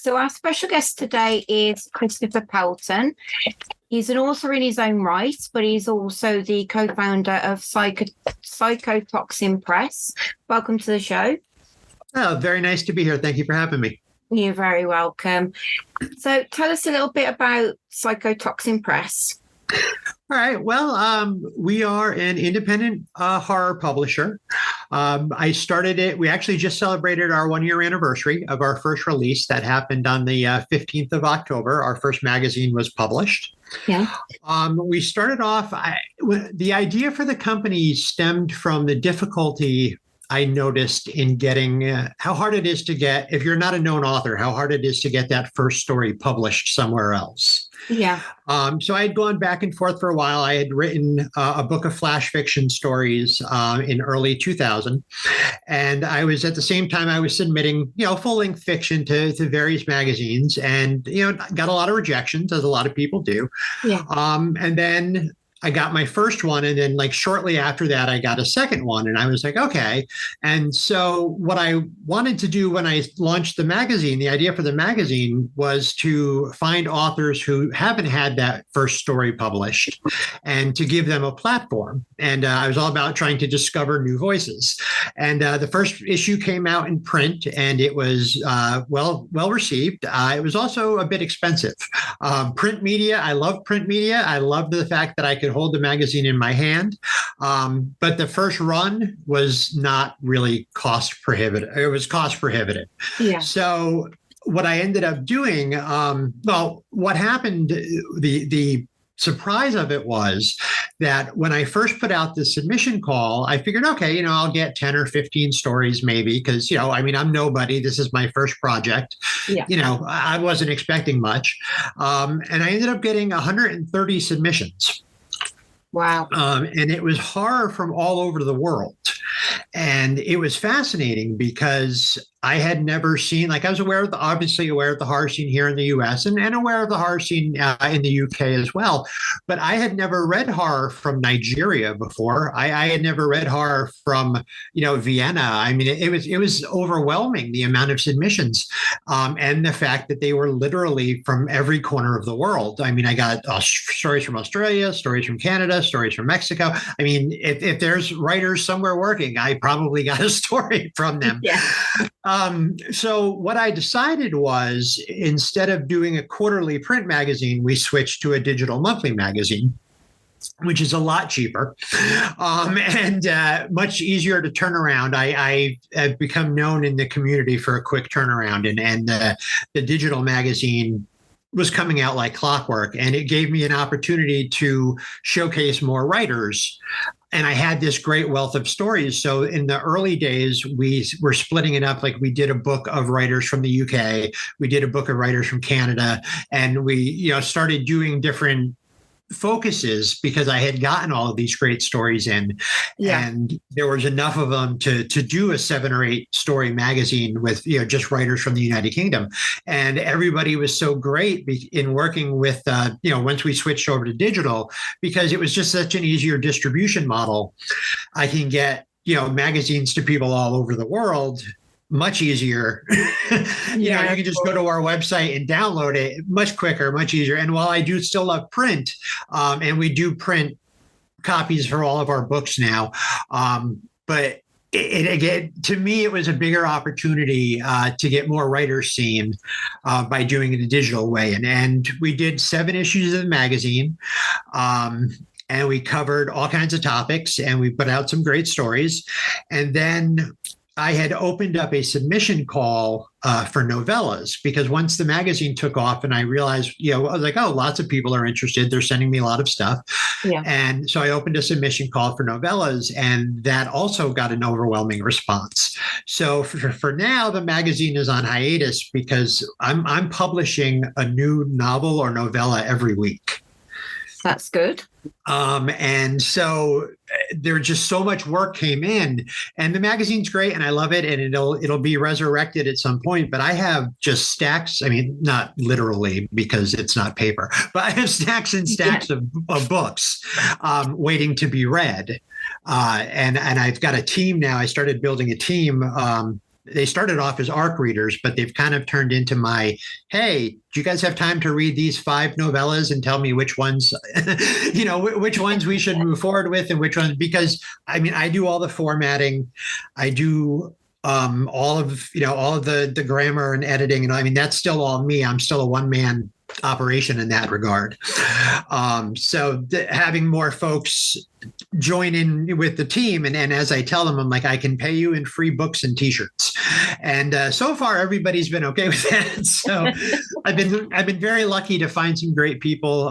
So our special guest today is Christopher Pelton. He's an author in his own right, but he's also the co-founder of Psychotoxin Press. Welcome to the show. Oh, very nice to be here. Thank you for having me. You're very welcome. So tell us a little bit about Psychotoxin Press. All right. Well, we are an independent horror publisher. I started it. We actually just celebrated our 1-year anniversary of our first release. That happened on the 15th of October. Our first magazine was published. Yeah. We started off, the idea for the company stemmed from the difficulty I noticed in getting how hard it is to get, if you're not a known author, how hard it is to get that first story published somewhere else. Yeah. So I had gone back and forth for a while. I had written a book of flash fiction stories in early 2000. And I was at the same time, I was submitting, full-length fiction to various magazines and, got a lot of rejections, as a lot of people do. Yeah. And then I got my first one. And then shortly after that, I got a second one and I was like, okay. And so what I wanted to do when I launched the magazine, the idea for the magazine was to find authors who haven't had that first story published and to give them a platform. And I was all about trying to discover new voices. And the first issue came out in print and it was well received. It was also a bit expensive. Print media, I love print media. I loved the fact that I could hold the magazine in my hand. But the first run was not really cost prohibitive. It was cost prohibitive. Yeah. So what I ended up doing, what happened, the surprise of it was that when I first put out the submission call, I figured, okay, I'll get 10 or 15 stories maybe, because, I'm nobody. This is my first project. Yeah. I wasn't expecting much. And I ended up getting 130 submissions. Wow. And it was horror from all over the world. And it was fascinating because I had never seen, I was obviously aware of the horror scene here in the US and aware of the horror scene in the UK as well. But I had never read horror from Nigeria before. I had never read horror from, Vienna. I mean, it was overwhelming, the amount of submissions and the fact that they were literally from every corner of the world. I mean, I got stories from Australia, stories from Canada, stories from Mexico. I mean, if there's writers somewhere working, I probably got a story from them. Yeah. So what I decided was, instead of doing a quarterly print magazine, we switched to a digital monthly magazine, which is a lot cheaper and much easier to turn around. I have become known in the community for a quick turnaround, and the digital magazine was coming out like clockwork, and it gave me an opportunity to showcase more writers. And I had this great wealth of stories. So in the early days, we were splitting it up. We did a book of writers from the UK. We did a book of writers from Canada. And we, started doing different focuses because I had gotten all of these great stories in. Yeah. And there was enough of them to do a 7 or 8 story magazine with, just writers from the United Kingdom. And everybody was so great in working with, once we switched over to digital, because it was just such an easier distribution model. I can get, magazines to people all over the world much easier. You can just go to our website and download it much quicker, much easier. And while I do still love print, and we do print copies for all of our books now, but again, to me, it was a bigger opportunity to get more writers seen by doing it the digital way. And we did 7 issues of the magazine. And we covered all kinds of topics, and we put out some great stories. And then I had opened up a submission call for novellas, because once the magazine took off and I realized, I was like, oh, lots of people are interested. They're sending me a lot of stuff. Yeah. And so I opened a submission call for novellas, and that also got an overwhelming response. So for now, the magazine is on hiatus because I'm publishing a new novel or novella every week. That's good. And so there just so much work came in, and the magazine's great and I love it, and it'll be resurrected at some point, but I have just stacks. I mean, not literally because it's not paper, but I have stacks and stacks of books waiting to be read. And I've got a team now. I started building a team they started off as ARC readers, but they've kind of turned into my, hey, do you guys have time to read these 5 novellas and tell me which ones, which ones we should move forward with and which ones, because I mean, I do all the formatting. I do all of the grammar and editing. And I mean, that's still all me. I'm still a one-man operation in that regard. So having more folks join in with the team, and as I tell them, I'm like, I can pay you in free books and T-shirts, and so far everybody's been okay with that. So I've been very lucky to find some great people.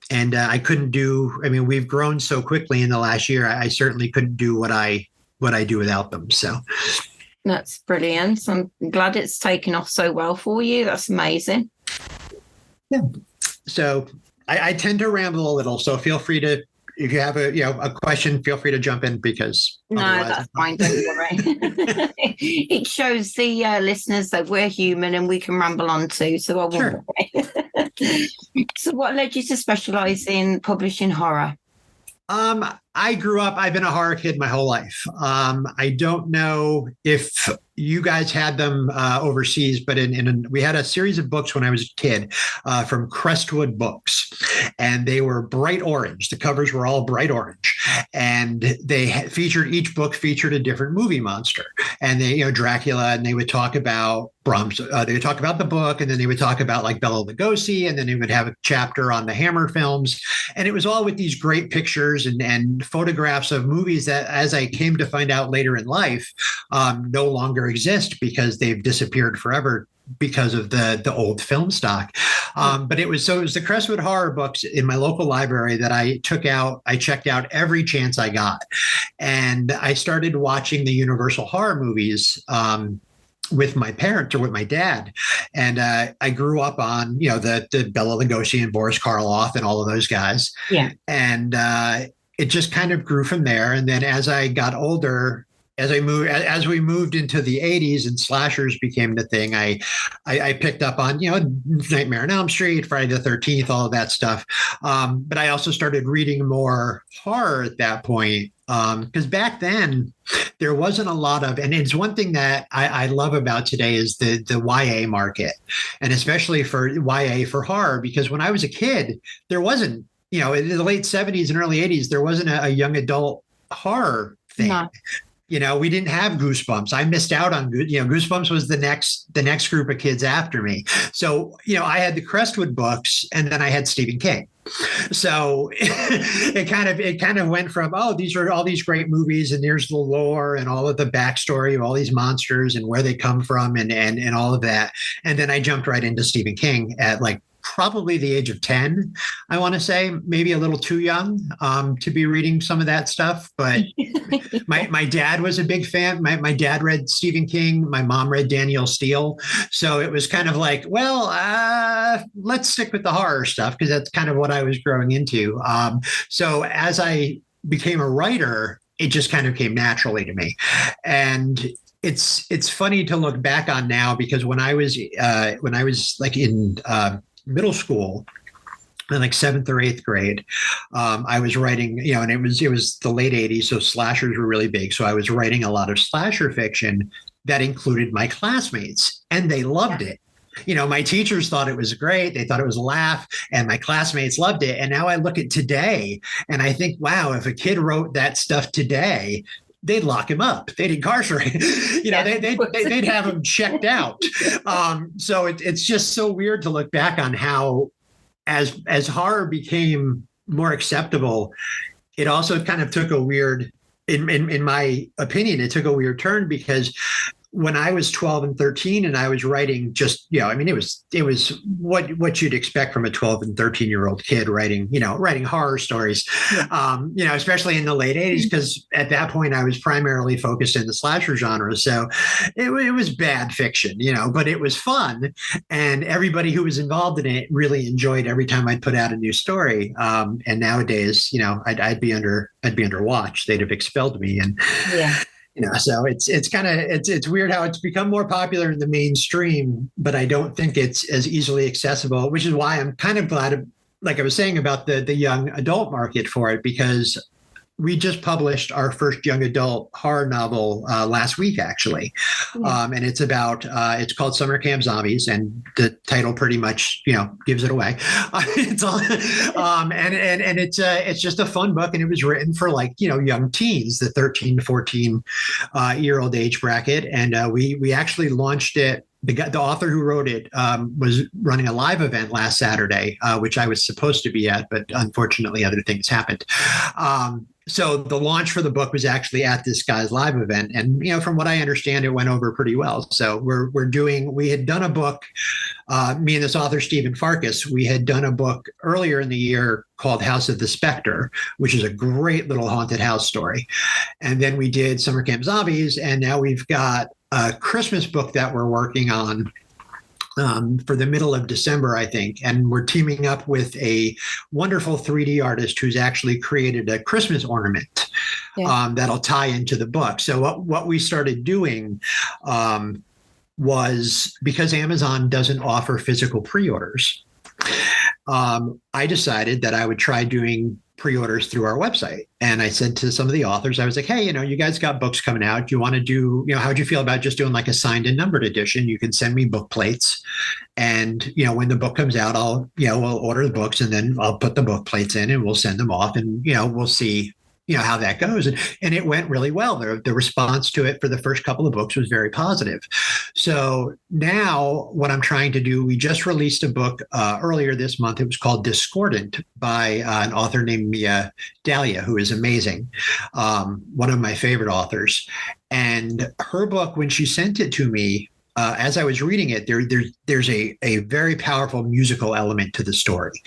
And I couldn't do. I mean, we've grown so quickly in the last year. I certainly couldn't do what I do without them. So that's brilliant. I'm glad it's taken off so well for you. That's amazing. Yeah. So I tend to ramble a little. So feel free to, if you have a question, feel free to jump in, because no, that's fine. Don't worry. It shows the listeners that we're human and we can ramble on too. So I won't worry. So what led you to specialize in publishing horror? I've been a horror kid my whole life. I don't know if you guys had them overseas, but we had a series of books when I was a kid from Crestwood Books, and they were bright orange. The covers were all bright orange, and each book featured a different movie monster. And Dracula, and they would talk about Brahms. They would talk about the book, and then they would talk about like Bela Lugosi, and then they would have a chapter on the Hammer films, and it was all with these great pictures and photographs of movies that, as I came to find out later in life, no longer exist because they've disappeared forever because of the old film stock. But it was the Crestwood horror books in my local library that I checked out every chance I got. And I started watching the Universal horror movies with my parents or with my dad. And I grew up on, the Bela Lugosi and Boris Karloff and all of those guys. Yeah. And it just kind of grew from there. And then as I got older, as we moved into the 80s and slashers became the thing, I picked up on, Nightmare on Elm Street, Friday the 13th, all of that stuff. But I also started reading more horror at that point. Because back then there wasn't a lot of, and it's one thing that I love about today is the YA market, and especially for YA for horror, because when I was a kid, there wasn't, in the late 70s and early 80s, there wasn't a young adult horror thing. No. We didn't have Goosebumps. I missed out on Goosebumps was the next group of kids after me. So, I had the Crestwood books, and then I had Stephen King. So it kind of went from, these are all these great movies, and here's the lore and all of the backstory of all these monsters and where they come from and all of that. And then I jumped right into Stephen King at like probably the age of 10, I want to say, maybe a little too young to be reading some of that stuff. But my dad was a big fan. My dad read Stephen King. My mom read Danielle Steele. So it was kind of like, well, let's stick with the horror stuff because that's kind of what I was growing into. So as I became a writer, it just kind of came naturally to me. And it's funny to look back on now, because when I was like in middle school, in like 7th or 8th grade, I was writing, and it was the late 80s, so slashers were really big. So I was writing a lot of slasher fiction that included my classmates, and they loved it. My teachers thought it was great. They thought it was a laugh, and my classmates loved it. And now I look at today and I think, wow, if a kid wrote that stuff today, they'd lock him up. They'd incarcerate. They'd have him checked out. So it's just so weird to look back on how, as horror became more acceptable, it also kind of took a weird, in my opinion, it took a weird turn, because when I was 12 and 13 and I was writing just, it was what you'd expect from a 12 and 13-year-old kid writing horror stories, especially in the late 80s, because at that point I was primarily focused in the slasher genre. So it was bad fiction, but it was fun. And everybody who was involved in it really enjoyed every time I'd put out a new story. And nowadays, I'd be under watch. They'd have expelled me. And so it's weird how it's become more popular in the mainstream, but I don't think it's as easily accessible, which is why I'm kind of glad, like I was saying about the young adult market for it, because we just published our first young adult horror novel last week, actually. And it's it's called Summer Camp Zombies, and the title pretty much, gives it away. It's all, and it's just a fun book, and it was written for young teens, the 13 to 14 year old age bracket. And we actually launched it. The author who wrote it was running a live event last Saturday, which I was supposed to be at, but unfortunately other things happened. So the launch for the book was actually at this guy's live event. And, from what I understand, it went over pretty well. So we had done a book, me and this author, Stephen Farkas, we had done a book earlier in the year called House of the Spectre, which is a great little haunted house story. And then we did Summer Camp Zombies. And now we've got a Christmas book that we're working on for the middle of December, I think. And we're teaming up with a wonderful 3D artist who's actually created a Christmas ornament that'll tie into the book. So what we started doing was, because Amazon doesn't offer physical pre-orders, I decided that I would try doing pre-orders through our website. And I said to some of the authors, I was like, hey, you guys got books coming out. Do you want to do, how would you feel about just doing like a signed and numbered edition? You can send me book plates. And, when the book comes out, we'll order the books, and then I'll put the book plates in and we'll send them off, and, we'll see, how that goes. And it went really well. The response to it for the first couple of books was very positive. So now what I'm trying to do, we just released a book earlier this month. It was called Discordant by an author named Mia Dahlia, who is amazing. One of my favorite authors. And her book, when she sent it to me, as I was reading it, there's a very powerful musical element to the story.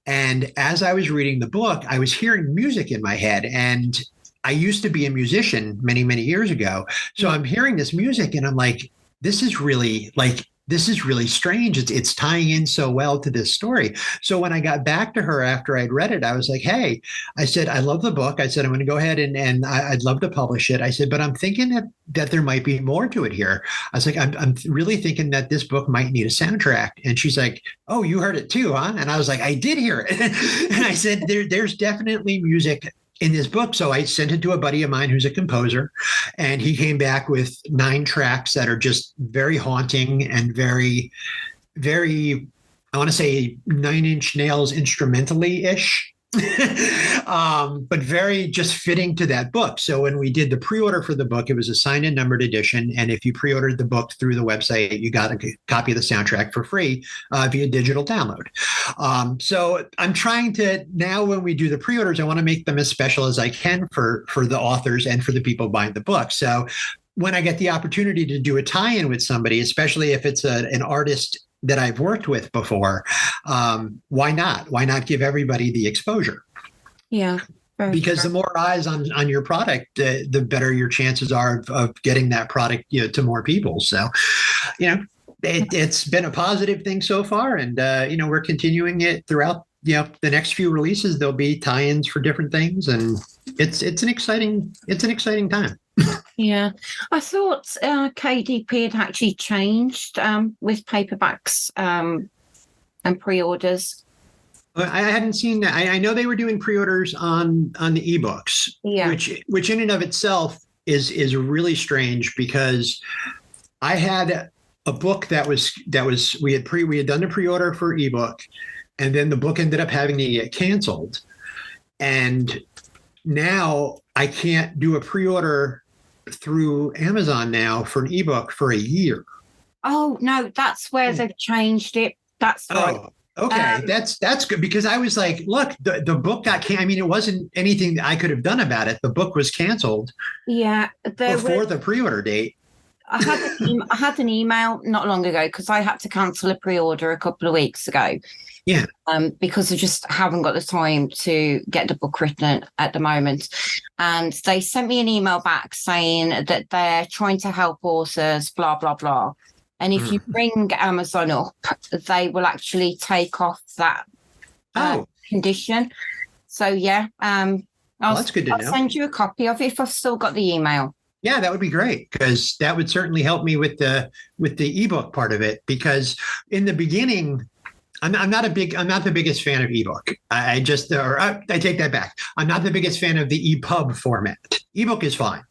And as I was reading the book, I was hearing music in my head. And I used to be a musician many, many years ago. So I'm hearing this music and I'm like, this is really strange. It's tying in so well to this story. So when I got back to her after I'd read it, I was like, hey, I said, I love the book. I said, I'm going to go ahead and I'd love to publish it. I said, but I'm thinking that there might be more to it here. I was like, I'm really thinking that this book might need a soundtrack. And she's like, oh, you heard it too, huh? And I was like, I did hear it. And I said, there's definitely music in this book. So I sent it to a buddy of mine who's a composer, and he came back with 9 tracks that are just very haunting and very, very, I want to say 9 Inch Nails instrumentally-ish. But very just fitting to that book. So when we did the pre-order for the book, it was a signed and numbered edition. And if you pre-ordered the book through the website, you got a copy of the soundtrack for free via digital download. So I'm trying to, now when we do the pre-orders, I want to make them as special as I can for the authors and for the people buying the book. So when I get the opportunity to do a tie-in with somebody, especially if it's an artist that I've worked with before, why not? Why not give everybody the exposure? Yeah. Because the more eyes on your product, the better your chances are of getting that product to more people. So, it's been a positive thing so far, and we're continuing it throughout. The next few releases, there'll be tie-ins for different things, and it's an exciting time. Yeah, I thought KDP had actually changed with paperbacks and pre-orders. I hadn't seen that. I know they were doing pre-orders on the ebooks, which in and of itself is really strange, because I had a book that was we had done the pre-order for ebook, and then the book ended up having to get canceled, and now I can't do a pre-order through Amazon now for an ebook for a year. Oh no, that's where they've changed it. That's right. Okay, that's good, because I was like, look, the book got canceled. I mean, it wasn't anything that I could have done about it. The book was canceled. Yeah, before the pre-order date. I had an email not long ago, because I had to cancel a pre-order a couple of weeks ago. Yeah. Because I just haven't got the time to get the book written at the moment. And they sent me an email back saying that they're trying to help authors, blah, blah, blah. And if you bring Amazon up, they will actually take off that condition. So, yeah. That's good to know. I'll send you a copy of it if I've still got the email. Yeah, that would be great, because that would certainly help me with the ebook part of it. Because in the beginning, I'm not the biggest fan of ebook. I take that back. I'm not the biggest fan of the EPUB format. Ebook is fine,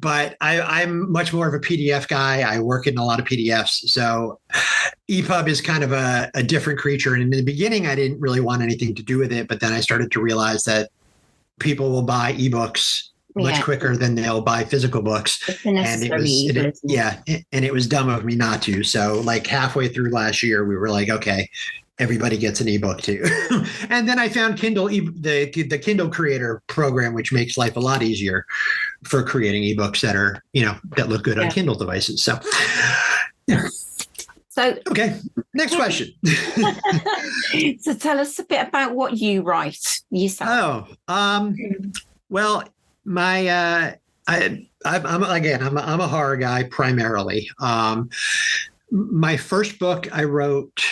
but I'm much more of a PDF guy. I work in a lot of PDFs, so EPUB is kind of a different creature. And in the beginning, I didn't really want anything to do with it, but then I started to realize that people will buy ebooks much quicker than they'll buy physical books. And it was dumb of me not to. So like halfway through last year, we were like, okay, everybody gets an ebook too. And then I found Kindle, the Kindle Creator program, which makes life a lot easier for creating ebooks that are, that look good on Kindle devices. So, yeah. So, okay, next question. So tell us a bit about what you write yourself. Well, I'm a horror guy primarily. My first book I wrote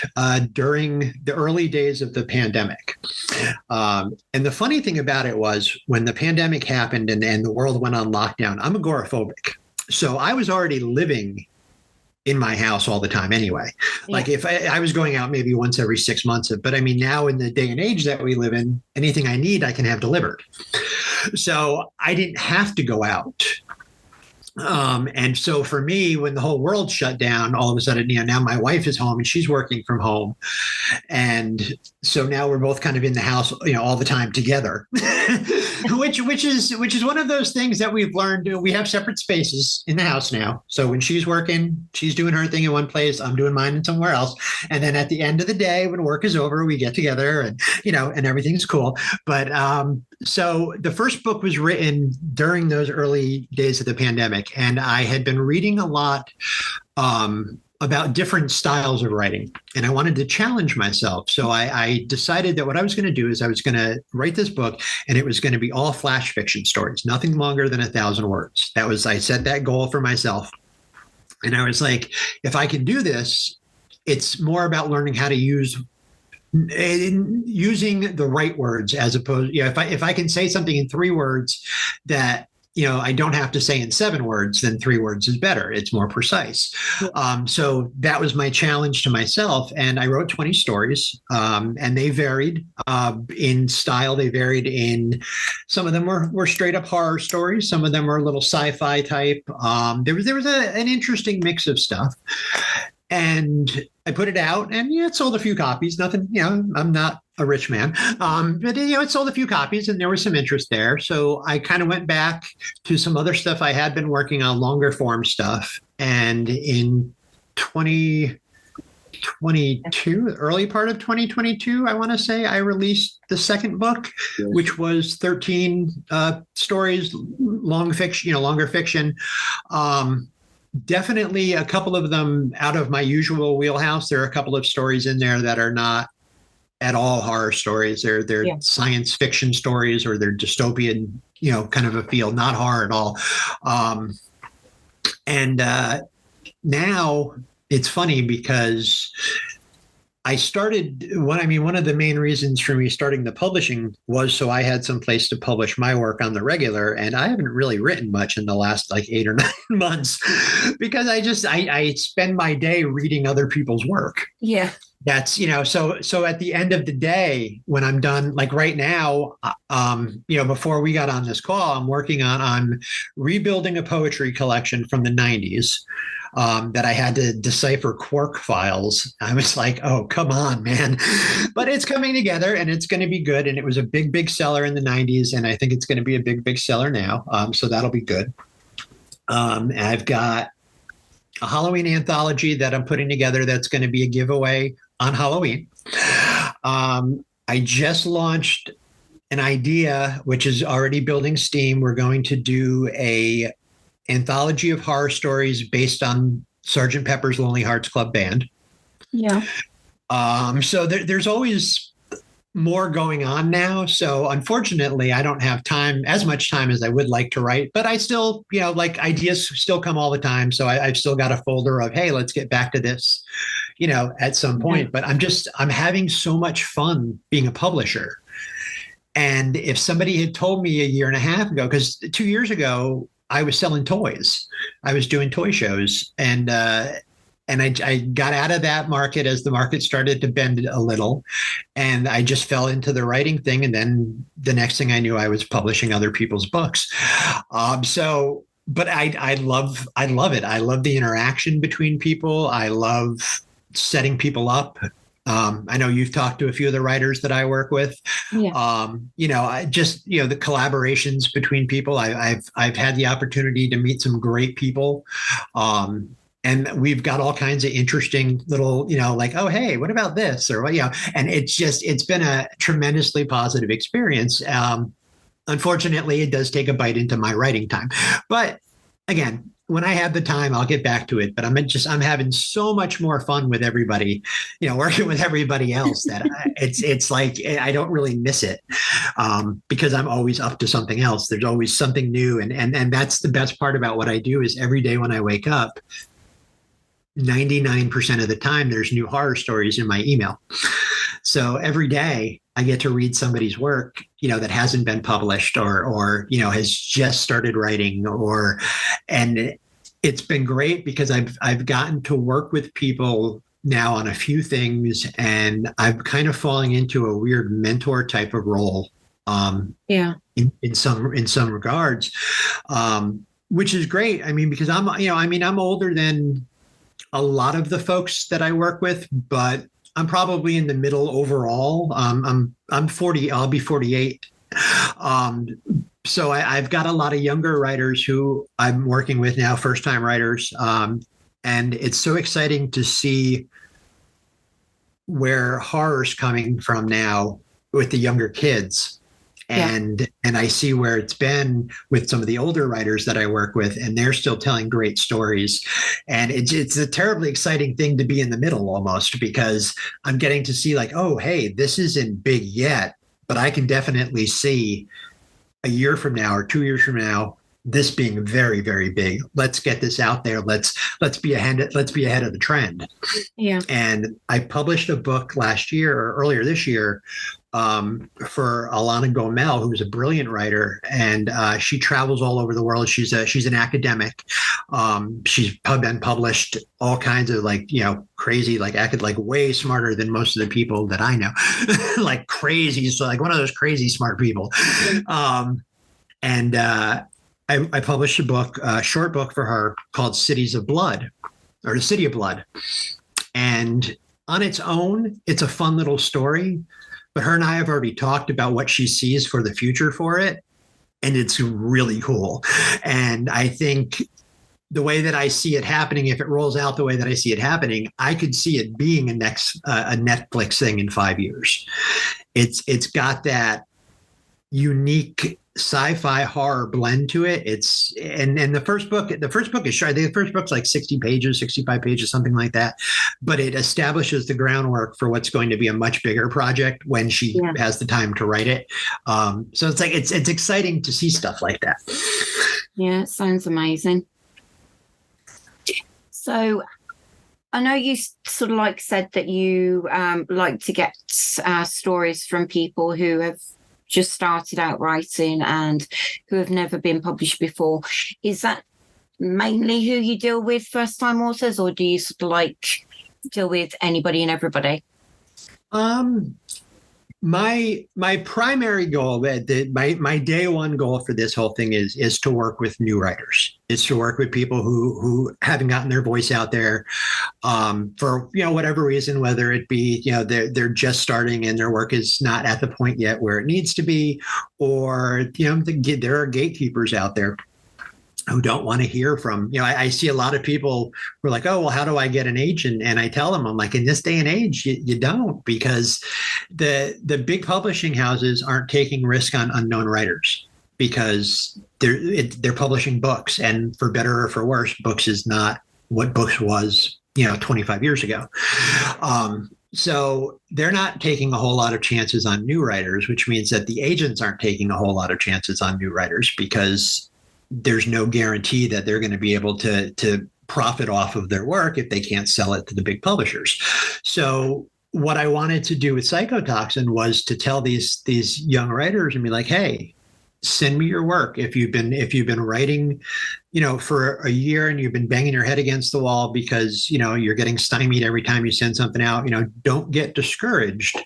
during the early days of the pandemic. And the funny thing about it was when the pandemic happened and the world went on lockdown, I'm agoraphobic. So I was already living in my house all the time anyway. Like if I was going out maybe once every 6 months, but I mean, now in the day and age that we live in, anything I need, I can have delivered. So I didn't have to go out. And so for me, when the whole world shut down, all of a sudden, now my wife is home and she's working from home. And so now we're both kind of in the house, all the time together, which is one of those things that we've learned. We have separate spaces in the house now. So when she's working, she's doing her thing in one place, I'm doing mine in somewhere else. And then at the end of the day, when work is over, we get together and, and everything's cool. But, so the first book was written during those early days of the pandemic, and I had been reading a lot about different styles of writing, and I wanted to challenge myself. So I decided that what I was going to do is I was going to write this book, and it was going to be all flash fiction stories, nothing longer than 1,000 words. I set that goal for myself, and I was like, if I can do this, it's more about learning how to using the right words as opposed, if I can say something in 3 words that, I don't have to say in 7 words, then 3 words is better. It's more precise. So that was my challenge to myself. And I wrote 20 stories, and they varied in style. They varied in, some of them were straight up horror stories. Some of them were a little sci-fi type. There was an interesting mix of stuff. And I put it out, and it sold a few copies. Nothing, I'm not a rich man, but it sold a few copies, and there was some interest there. So I kind of went back to some other stuff I had been working on, longer form stuff. And in 2022, early part of 2022, I want to say, I released the second book, which was 13 stories, longer fiction. Definitely a couple of them out of my usual wheelhouse. There are a couple of stories in there that are not at all horror stories. They're science fiction stories, or they're dystopian, kind of a feel, not horror at all. And now it's funny because I started one of the main reasons for me starting the publishing was so I had some place to publish my work on the regular. And I haven't really written much in the last 8 or 9 months because I spend my day reading other people's work. Yeah. That's, so at the end of the day, when I'm done, like right now, before we got on this call, I'm rebuilding a poetry collection from the 90s. That I had to decipher Quark files. I was like, oh, come on, man. But it's coming together and it's going to be good. And it was a big, big seller in the 90s. And I think it's going to be a big, big seller now. So that'll be good. I've got a Halloween anthology that I'm putting together that's going to be a giveaway on Halloween. I just launched an idea, which is already building steam. We're going to do a anthology of horror stories based on Sgt. Pepper's Lonely Hearts Club Band. Yeah. So there's always more going on now. So unfortunately, I don't have as much time as I would like to write, but I still, ideas still come all the time. So I've still got a folder of, hey, let's get back to this, at some point. But I'm having so much fun being a publisher. And if somebody had told me a year and a half ago, because 2 years ago, I was selling toys. I was doing toy shows. And I got out of that market as the market started to bend a little, and I just fell into the writing thing. And then the next thing I knew, I was publishing other people's books. But I love it. I love the interaction between people. I love setting people up. I know you've talked to a few of the writers that I work with. Yeah. The collaborations between people. I've had the opportunity to meet some great people. And we've got all kinds of interesting little, like, oh, hey, what about this? Or, and it's been a tremendously positive experience. Unfortunately, it does take a bite into my writing time. But again, when I have the time, I'll get back to it. But I'm having so much more fun with everybody, working with everybody else that it's like I don't really miss it because I'm always up to something else. There's always something new. And that's the best part about what I do is every day when I wake up, 99% of the time, there's new horror stories in my email. So every day I get to read somebody's work, that hasn't been published or has just started writing and it's been great because I've gotten to work with people now on a few things, and I'm kind of falling into a weird mentor type of role. In some regards, which is great. I mean, because I'm older than a lot of the folks that I work with, but I'm probably in the middle overall. I'm 40. I'll be 48. So I've got a lot of younger writers who I'm working with now, first-time writers, and it's so exciting to see where horror's coming from now with the younger kids. And I see where it's been with some of the older writers that I work with, and they're still telling great stories. And it's a terribly exciting thing to be in the middle almost, because I'm getting to see like, oh, hey, this isn't big yet, but I can definitely see a year from now or 2 years from now, this being very, very big. Let's get this out there. Let's be ahead of the trend. Yeah. And I published a book last year or earlier this year for Alana Gomel, who's a brilliant writer, and she travels all over the world. She's an academic. She's been published all kinds of crazy, way smarter than most of the people that I know, like crazy. So like one of those crazy smart people. I published a short book for her called Cities of Blood, or The City of Blood. And on its own, it's a fun little story. But her and I have already talked about what she sees for the future for it. And it's really cool. And I think the way that I see it happening, if it rolls out the way that I see it happening, I could see it being a Netflix thing in 5 years. It's got that unique sci-fi horror blend to it. And the first book is short. I think the first book's like 60 pages, 65 pages, something like that. But it establishes the groundwork for what's going to be a much bigger project when she has the time to write it. So it's like it's exciting to see stuff like that. Yeah, it sounds amazing. So I know you sort of said that you like to get stories from people who have just started out writing and who have never been published before. Is that mainly who you deal with, first-time authors, or do you sort of deal with anybody and everybody? My primary goal, my day one goal for this whole thing is to work with new writers. It's to work with people who haven't gotten their voice out there for whatever reason, whether it be they're just starting and their work is not at the point yet where it needs to be, or there are gatekeepers out there who don't want to hear from, I see a lot of people who are like, oh, well, how do I get an agent? And I tell them, I'm like, in this day and age, you don't, because the big publishing houses aren't taking risk on unknown writers, because they're publishing books, and for better or for worse, books is not what books was, 25 years ago. So they're not taking a whole lot of chances on new writers, which means that the agents aren't taking a whole lot of chances on new writers, because there's no guarantee that they're going to be able to profit off of their work if they can't sell it to the big publishers. So what I wanted to do with Psychotoxin was to tell these young writers and be like, hey, send me your work. If you've been writing, for a year and you've been banging your head against the wall because, you're getting stymied every time you send something out, don't get discouraged.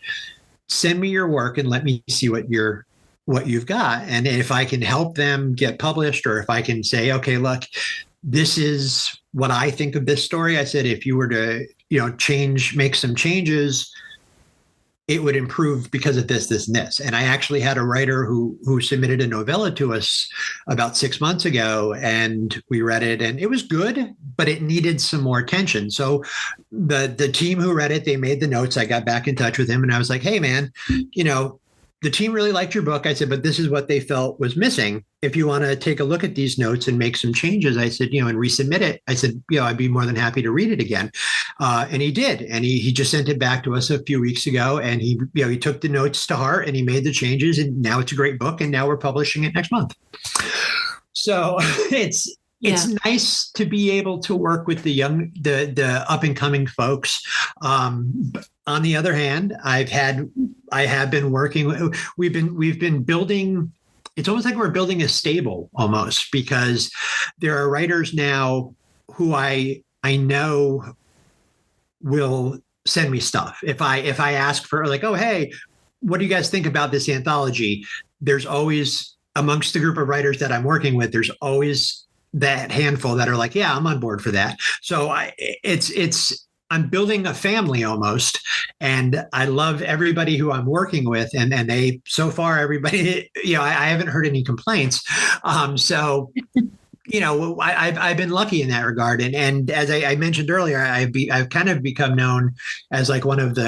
Send me your work and let me see what you've got. And if I can help them get published, or if I can say, okay, look, this is what I think of this story. I said, if you were to, make some changes, it would improve because of this, this, and this. And I actually had a writer who submitted a novella to us about 6 months ago, and we read it, and it was good, but it needed some more attention. So the team who read it, they made the notes. I got back in touch with him, and I was like, hey, man, the team really liked your book. I said, but this is what they felt was missing. If you want to take a look at these notes and make some changes, I said, and resubmit it. I said, I'd be more than happy to read it again. And he did. And he just sent it back to us a few weeks ago. And he took the notes to heart and he made the changes. And now it's a great book. And now we're publishing it next month. So it's nice to be able to work with the up and coming folks. On the other hand, I have been working. We've been building. It's almost like we're building a stable almost, because there are writers now who I know will send me stuff. If I ask for, like, oh, hey, what do you guys think about this anthology? There's always, amongst the group of writers that I'm working with, there's always that handful that are like, yeah, I'm on board for that. So I'm building a family almost, and I love everybody who I'm working with. And they, so far, everybody, I haven't heard any complaints. So, I've been lucky in that regard. And as I mentioned earlier, I've kind of become known as like one of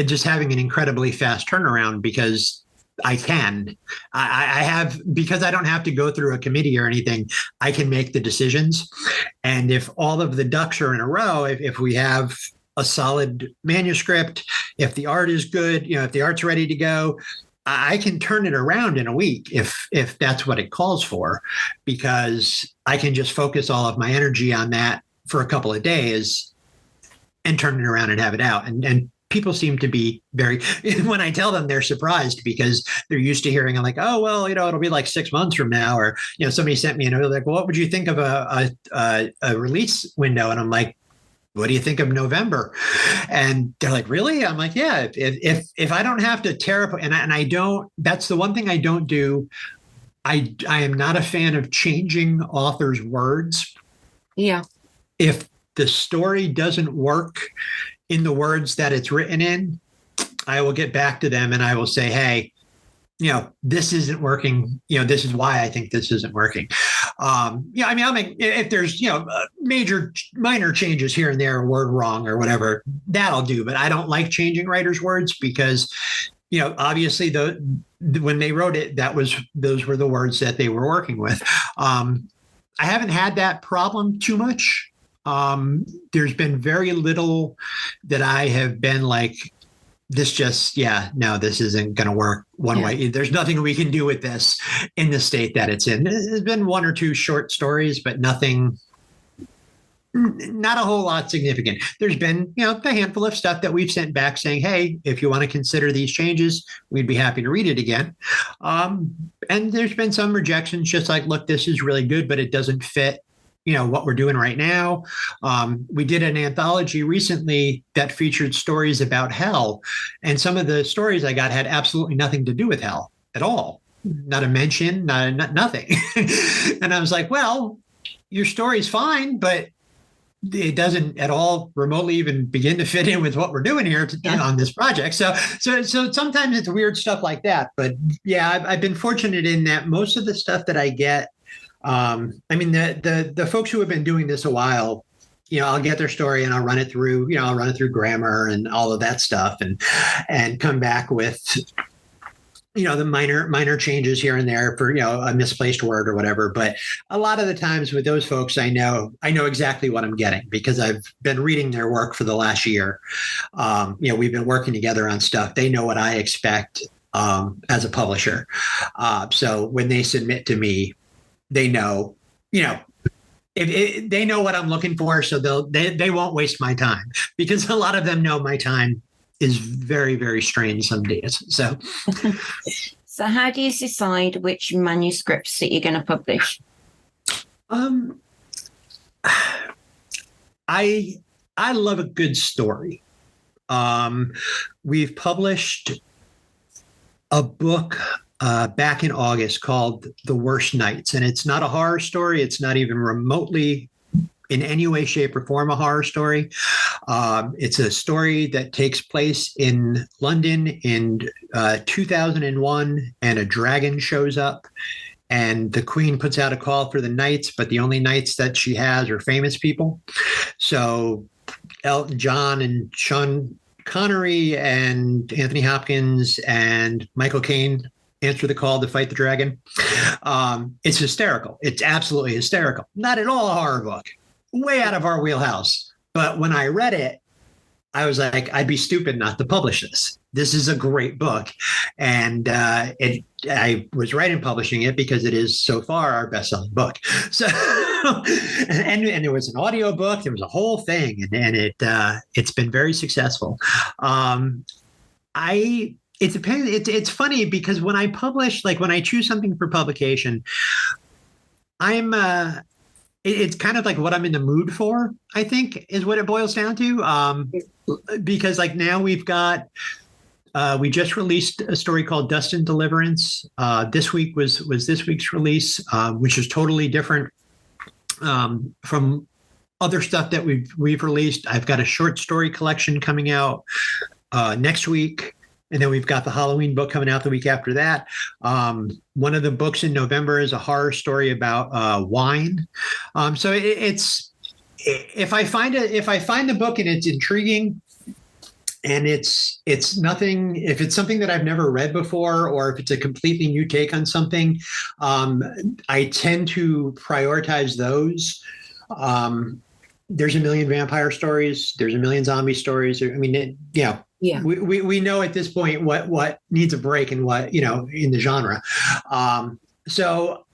just having an incredibly fast turnaround, because I have, because I don't have to go through a committee or anything, I can make the decisions. And if all of the ducks are in a row, if we have a solid manuscript, if the art is good, if the art's ready to go, I can turn it around in a week if that's what it calls for, because I can just focus all of my energy on that for a couple of days and turn it around and have it out. And people seem to be when I tell them, they're surprised, because they're used to hearing, I'm like, oh, well, it'll be like 6 months from now. Or, somebody sent me a note like, well, what would you think of a release window? And I'm like, what do you think of November? And they're like, really? I'm like, yeah, if I don't have to tear up, and I don't, that's the one thing I don't do. I am not a fan of changing authors' words. Yeah. If the story doesn't work in the words that it's written in, I will get back to them and I will say, hey, this isn't working. This is why I think this isn't working. I'll make, if there's, minor changes here and there, a word wrong or whatever, that'll do. But I don't like changing writers' words, because, obviously when they wrote it, those were the words that they were working with. I haven't had that problem too much. There's been very little that I have been like, this isn't going to work one way. There's nothing we can do with this in the state that it's in. There's been one or two short stories, but nothing, not a whole lot significant. There's been, a handful of stuff that we've sent back saying, hey, if you want to consider these changes, we'd be happy to read it again. And there's been some rejections, just like, look, this is really good, but it doesn't fit what we're doing right now. We did an anthology recently that featured stories about hell. And some of the stories I got had absolutely nothing to do with hell at all. Not a mention, nothing. And I was like, well, your story's fine, but it doesn't at all remotely even begin to fit in with what we're doing here on this project. So sometimes it's weird stuff like that. But yeah, I've been fortunate in that most of the stuff that I get, the folks who have been doing this a while, I'll get their story and I'll run it through grammar and all of that stuff and come back with, the minor changes here and there for, a misplaced word or whatever. But a lot of the times with those folks, I know exactly what I'm getting, because I've been reading their work for the last year. We've been working together on stuff. They know what I expect as a publisher. So when they submit to me, they know, if they know what I'm looking for, so they won't waste my time, because a lot of them know my time is very, very strange some days. So So how do you decide which manuscripts that you're going to publish? I love a good story. We've published a book back in August called The Worst Nights, and it's not a horror story. It's not even remotely in any way, shape, or form a horror story. It's a story that takes place in London in 2001, and a dragon shows up, and the queen puts out a call for the knights, but the only knights that she has are famous people. So Elton John and Sean Connery and Anthony Hopkins and Michael Caine answer the call to fight the dragon. It's hysterical. It's absolutely hysterical. Not at all a horror book. Way out of our wheelhouse. But when I read it, I was like, I'd be stupid not to publish this. This is a great book. And I was right in publishing it because it is so far our best-selling book. So, and there was an audio book, there was a whole thing, and it's been very successful. It depends. It's funny because when I publish, like when I choose something for publication, it's kind of like what I'm in the mood for, I think, is what it boils down to. Because like now we just released a story called Dust and Deliverance. This week was this week's release, which is totally different from other stuff that we've released. I've got a short story collection coming out next week. And then we've got the Halloween book coming out the week after that. One of the books in November is a horror story about wine. So it's if I find the book and it's intriguing, and it's nothing, if it's something that I've never read before, or if it's a completely new take on something, I tend to prioritize those. There's a million vampire stories. There's a million zombie stories. I mean, yeah. We know at this point what needs a break and what, in the genre. So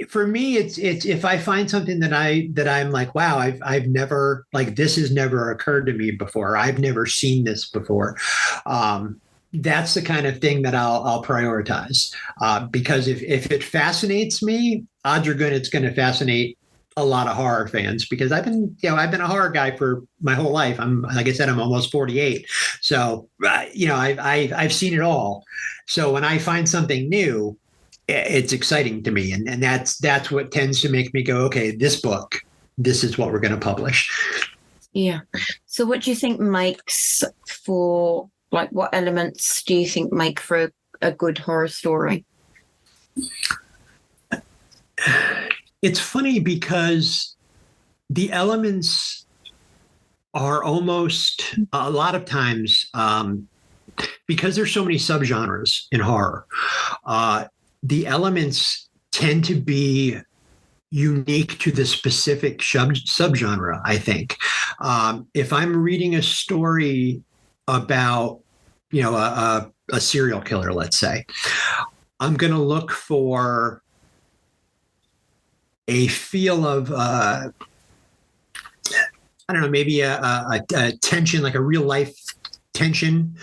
for me, it's if I find something that I'm like, wow, I've never, like, this has never occurred to me before. I've never seen this before. That's the kind of thing that I'll prioritize, because if it fascinates me, odds are good it's going to fascinate a lot of horror fans, because I've been a horror guy for my whole life. Like I said, I'm almost 48. So, I've seen it all. So when I find something new, it's exciting to me. And that's what tends to make me go, okay, this book, this is what we're going to publish. Yeah. So what do you think makes for, like, what elements do you think make for a good horror story? It's funny because the elements are almost, a lot of times, because there's so many subgenres in horror, the elements tend to be unique to the specific subgenre, I think. If I'm reading a story about, a serial killer, let's say, I'm going to look for a feel of, I don't know, maybe a tension, like a real life tension,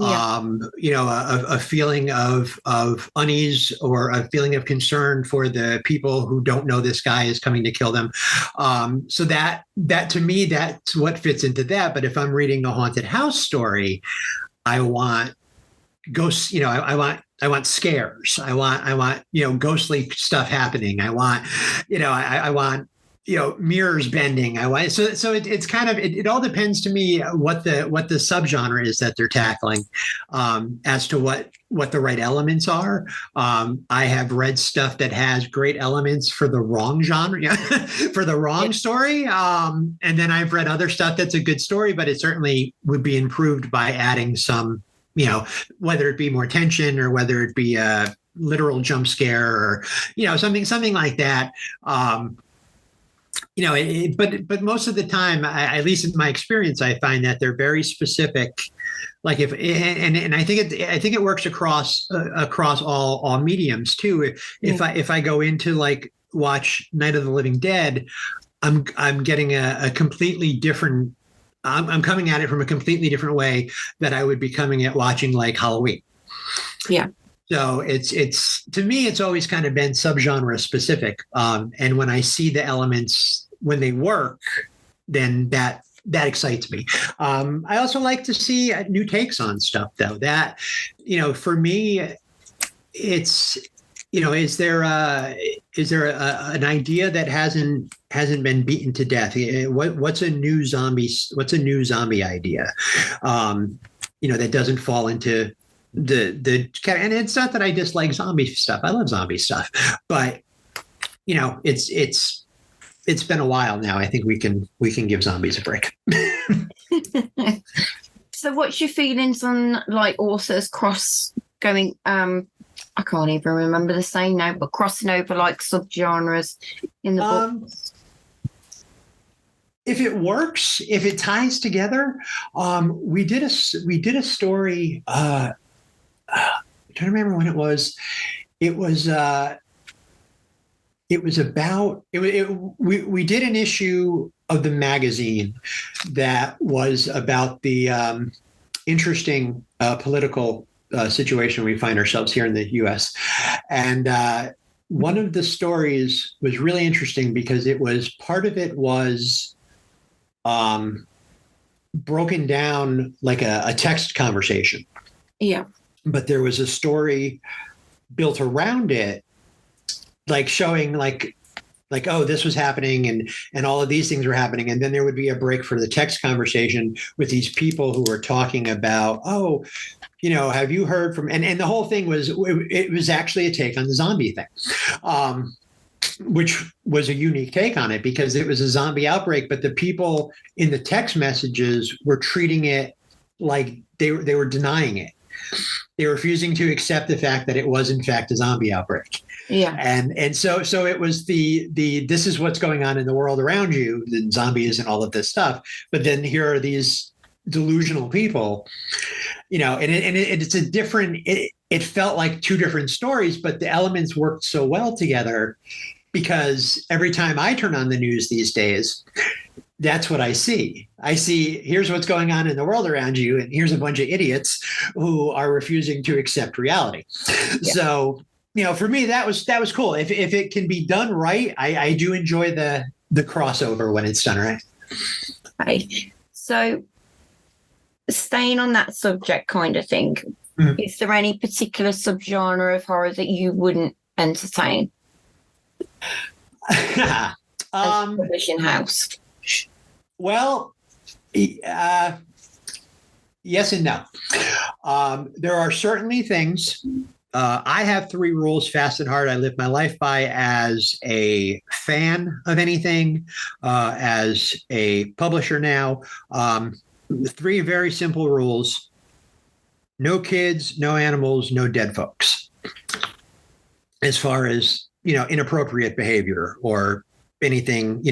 a feeling of unease, or a feeling of concern for the people who don't know this guy is coming to kill them. So that to me, that's what fits into that. But if I'm reading a haunted house story, I want ghosts, I want scares. I want, ghostly stuff happening. I want, I want, mirrors bending. So it's kind of, it all depends to me what the subgenre is that they're tackling, as to what the right elements are. I have read stuff that has great elements for the wrong genre, for the wrong story. And then I've read other stuff that's a good story, but it certainly would be improved by adding some, whether it be more tension, or whether it be a literal jump scare, or, something like that. But most of the time, at least in my experience, I find that they're very specific. Like and I think it works across all mediums too. If I go into, like, watch Night of the Living Dead, I'm getting a completely different. I'm coming at it from a completely different way that I would be coming at watching, like, Halloween. Yeah. So it's to me, it's always kind of been subgenre specific. And when I see the elements when they work, then that excites me. I also like to see new takes on stuff, though. That, for me, it's, is there an idea that hasn't been beaten to death? What's a new zombie idea? That doesn't fall into the and it's not that I dislike zombie stuff. I love zombie stuff, but it's been a while now. I think we can give zombies a break. So what's your feelings on like authors going I can't even remember the saying now, but crossing over like subgenres in the book? If it works, if it ties together, we did a story. I don't remember when it was. It was about. We did an issue of the magazine that was about the interesting political situation we find ourselves here in the U.S. And one of the stories was really interesting because part of it was broken down like a text conversation. Yeah. But there was a story built around it, like showing like, oh, this was happening and all of these things were happening. And then there would be a break for the text conversation with these people who were talking about, oh, have you heard from, and the whole thing was, it was actually a take on the zombie thing, which was a unique take on it because it was a zombie outbreak, but the people in the text messages were treating it like they were denying it. They were refusing to accept the fact that it was in fact a zombie outbreak. Yeah. And so it was the this is what's going on in the world around you, the zombies and all of this stuff. But then here are these delusional people, and it's a different, it felt like two different stories, but the elements worked so well together because every time I turn on the news these days, that's what I see. I see, here's what's going on in the world around you, and here's a bunch of idiots who are refusing to accept reality. Yeah. So, for me, that was cool. If it can be done right, I do enjoy the crossover when it's done right. Right. So, staying on that subject kind of thing, is there any particular subgenre of horror that you wouldn't entertain? As a publishing house. Well, yes and no. There are certainly things. I have 3 rules, fast and hard, I live my life by as a fan of anything, as a publisher now. 3 very simple rules: no kids, no animals, no dead folks. As far as, inappropriate behavior or anything,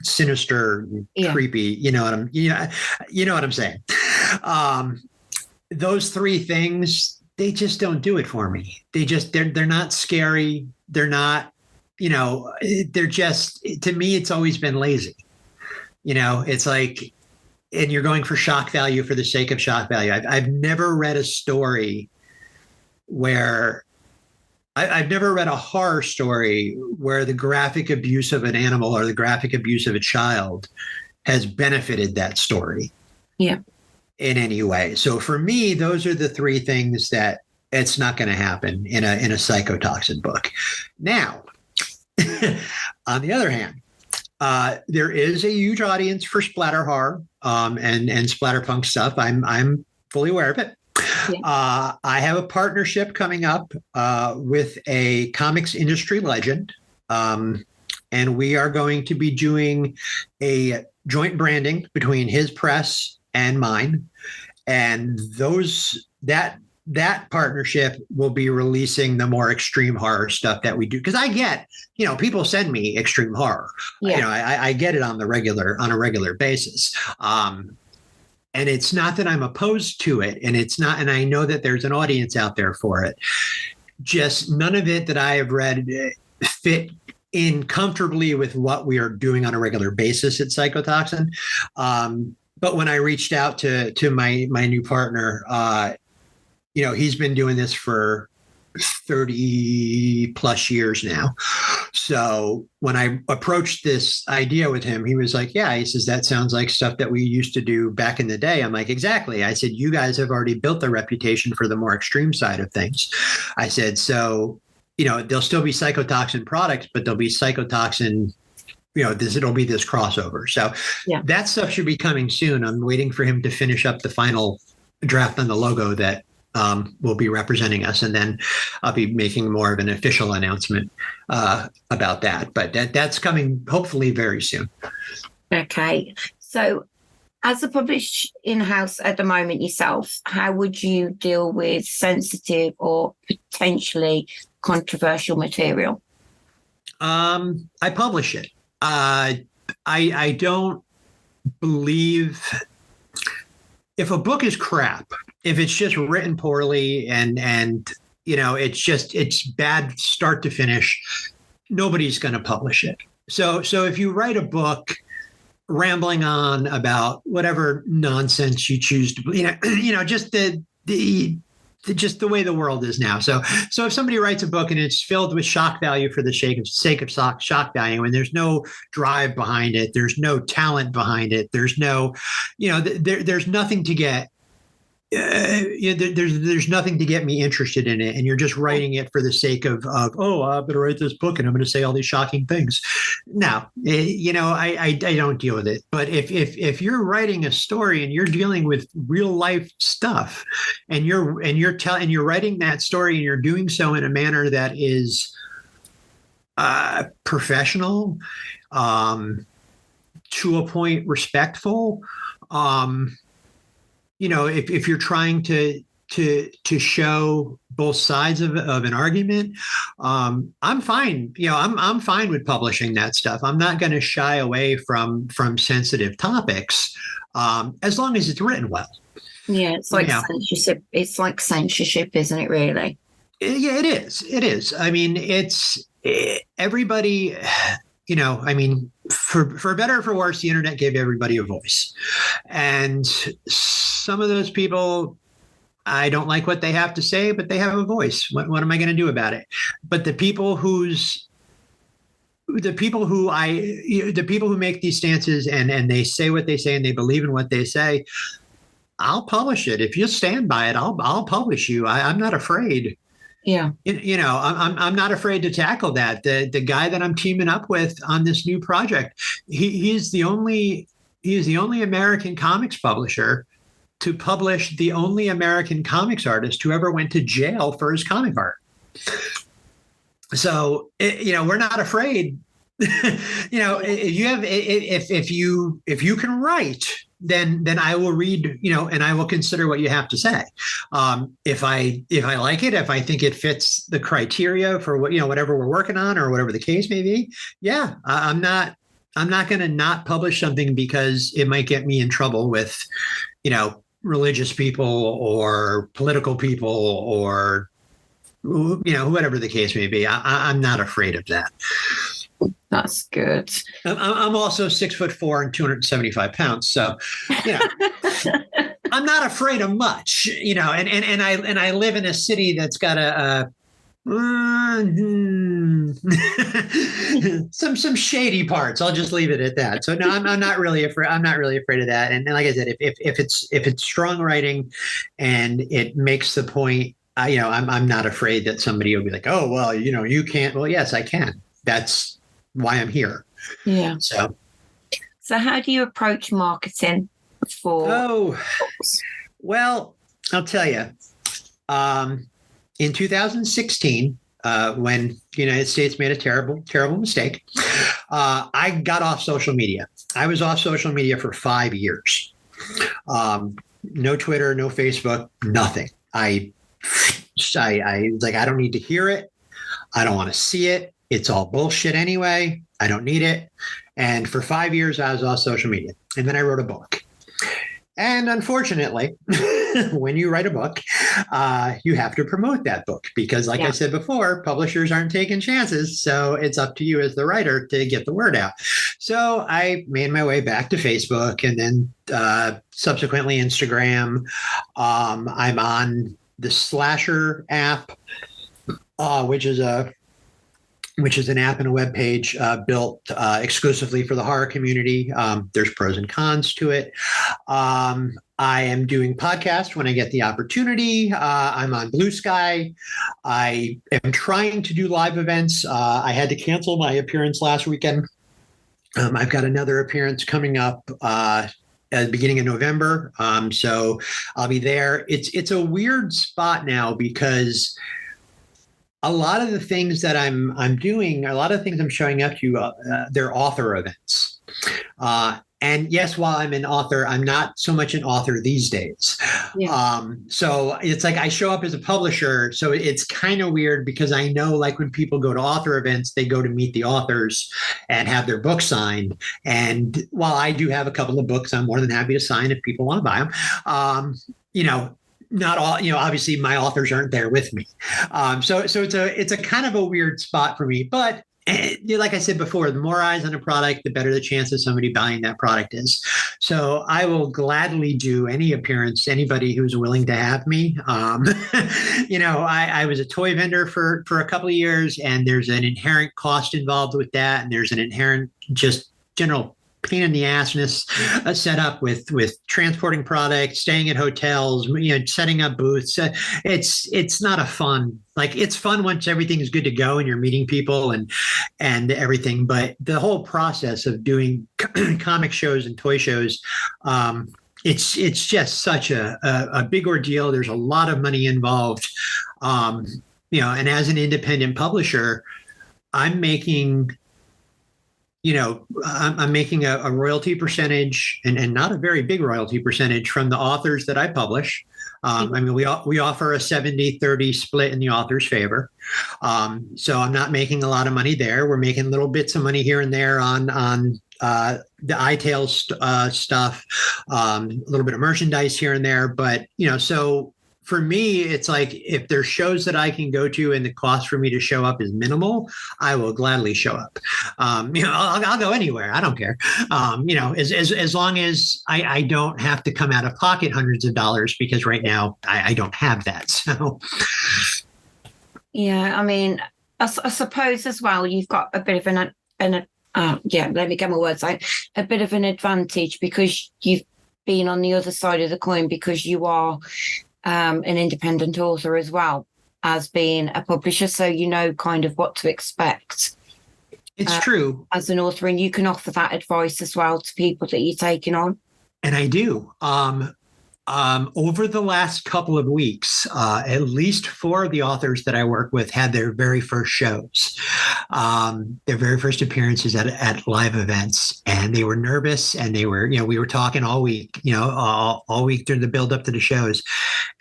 sinister, creepy, you know what I'm saying? Those 3 things, they just don't do it for me. They're not scary. They're not, they're just, to me, it's always been lazy. It's like, and you're going for shock value for the sake of shock value. I've never read a story where I've never read a horror story where the graphic abuse of an animal or the graphic abuse of a child has benefited that story. Yeah. In any way. So for me, those are the 3 things that it's not going to happen in a psychotoxin book. Now, on the other hand, there is a huge audience for splatter horror and splatterpunk stuff. I'm fully aware of it. Yeah. I have a partnership coming up with a comics industry legend, and we are going to be doing a joint branding between his press and mine, and that partnership will be releasing the more extreme horror stuff that we do. Because I get, people send me extreme horror. Yeah. I get it on a regular basis. And it's not that I'm opposed to it, and I know that there's an audience out there for it. Just none of it that I have read fit in comfortably with what we are doing on a regular basis at Psychotoxin. But when I reached out to my new partner, he's been doing this for 30 plus years now. So when I approached this idea with him, he was like, yeah, he says, that sounds like stuff that we used to do back in the day. I'm like, exactly. I said, you guys have already built a reputation for the more extreme side of things. I said, so, there'll still be psychotoxin products, but there'll be psychotoxin, it'll be this crossover. So that stuff should be coming soon. I'm waiting for him to finish up the final draft on the logo that will be representing us, and then I'll be making more of an official announcement about that. But that's coming hopefully very soon. Okay. So as a published in-house at the moment yourself, how would you deal with sensitive or potentially controversial material? I publish it. I don't believe if a book is crap, if it's just written poorly and it's bad start to finish, nobody's going to publish it. So if you write a book rambling on about whatever nonsense you choose to, just the way the world is now. So if somebody writes a book and it's filled with shock value for the sake of shock value, and there's no drive behind it, there's no talent behind it, there's no, there's nothing to get. There's nothing to get me interested in it, and you're just writing it for the sake of I'm going to write this book and I'm going to say all these shocking things. No, I don't deal with it. But if you're writing a story and you're dealing with real life stuff, and you're writing that story and you're doing so in a manner that is professional, to a point respectful. If you're trying to show both sides of an argument, I'm fine. I'm fine with publishing that stuff. I'm not going to shy away from sensitive topics, as long as it's written well. Yeah, it's like censorship. It's like censorship, isn't it? Really? Yeah, it is. It is. I mean, it's everybody. For better or for worse, the internet gave everybody a voice. And some of those people, I don't like what they have to say, but they have a voice. What am I going to do about it? But the people who make these stances and they say what they say and they believe in what they say, I'll publish it. If you stand by it, I'll publish you. I'm not afraid. Yeah. I'm not afraid to tackle that. The guy that I'm teaming up with on this new project, he's the only American comics publisher to publish the only American comics artist who ever went to jail for his comic art. So, we're not afraid. If you can write, then I will read, and I will consider what you have to say. If I like it, if I think it fits the criteria for whatever we're working on or whatever the case may be, I'm not going to not publish something because it might get me in trouble with, religious people or political people or, whatever the case may be. I'm not afraid of that. That's good. I'm also 6'4" and 275 pounds. So, I'm not afraid of much, and I live in a city that's got some shady parts. I'll just leave it at that. So no, I'm not really afraid. I'm not really afraid of that. And like I said, if it's strong writing and it makes the point, I'm not afraid that somebody will be like, oh, well, you can't. Well, yes, I can. That's why I'm here. Yeah. So how do you approach marketing for? Oh, well, I'll tell you. In 2016, when the United States made a terrible, terrible mistake, I got off social media. I was off social media for 5 years. No Twitter, no Facebook, nothing. I like, I don't need to hear it. I don't want to see it. It's all bullshit anyway. I don't need it. And for 5 years, I was off social media. And then I wrote a book. And unfortunately, when you write a book, you have to promote that book because, like I said before, publishers aren't taking chances. So it's up to you as the writer to get the word out. So I made my way back to Facebook and then subsequently Instagram. I'm on the Slasher app, which is an app and a web page built exclusively for the horror community. There's pros and cons to it. I am doing podcasts when I get the opportunity. I'm on Blue Sky. I am trying to do live events. I had to cancel my appearance last weekend. I've got another appearance coming up at the beginning of November. So I'll be there. It's a weird spot now because a lot of the things that I'm doing, a lot of things I'm showing up to, they're author events. And yes, while I'm an author, I'm not so much an author these days. Yeah. So it's like I show up as a publisher. So it's kind of weird because I know like when people go to author events, they go to meet the authors and have their book signed. And while I do have a couple of books, I'm more than happy to sign if people want to buy them. Not all, obviously my authors aren't there with me. So it's a kind of a weird spot for me, but like I said before, the more eyes on a product, the better the chance of somebody buying that product is. So I will gladly do any appearance, anybody who's willing to have me. I was a toy vendor for a couple of years, and there's an inherent cost involved with that. And there's an inherent just general pain in the assness set up with transporting products, staying at hotels, setting up booths. It's not a fun, like it's fun once everything is good to go and you're meeting people and everything. But the whole process of doing comic shows and toy shows, it's just such a big ordeal. There's a lot of money involved. And as an independent publisher, I'm making a royalty percentage and not a very big royalty percentage from the authors that I publish. We offer a 70-30 split in the author's favor. So I'm not making a lot of money there. We're making little bits of money here and there on the iTales stuff, a little bit of merchandise here and there. But, so for me, it's like if there's shows that I can go to and the cost for me to show up is minimal, I will gladly show up. I'll go anywhere. I don't care. As long as I don't have to come out of pocket hundreds of dollars, because right now I don't have that. So, yeah, I suppose as well, you've got a bit of let me get my words out. A bit of an advantage because you've been on the other side of the coin because you are an independent author as well as being a publisher, so you know kind of what to expect. It's true as an author, and you can offer that advice as well to people that you're taking on. And I do. Over the last couple of weeks, at least 4 of the authors that I work with had their very first shows, their very first appearances at live events, and they were nervous, and they were, we were talking all week, all week during the build up to the shows.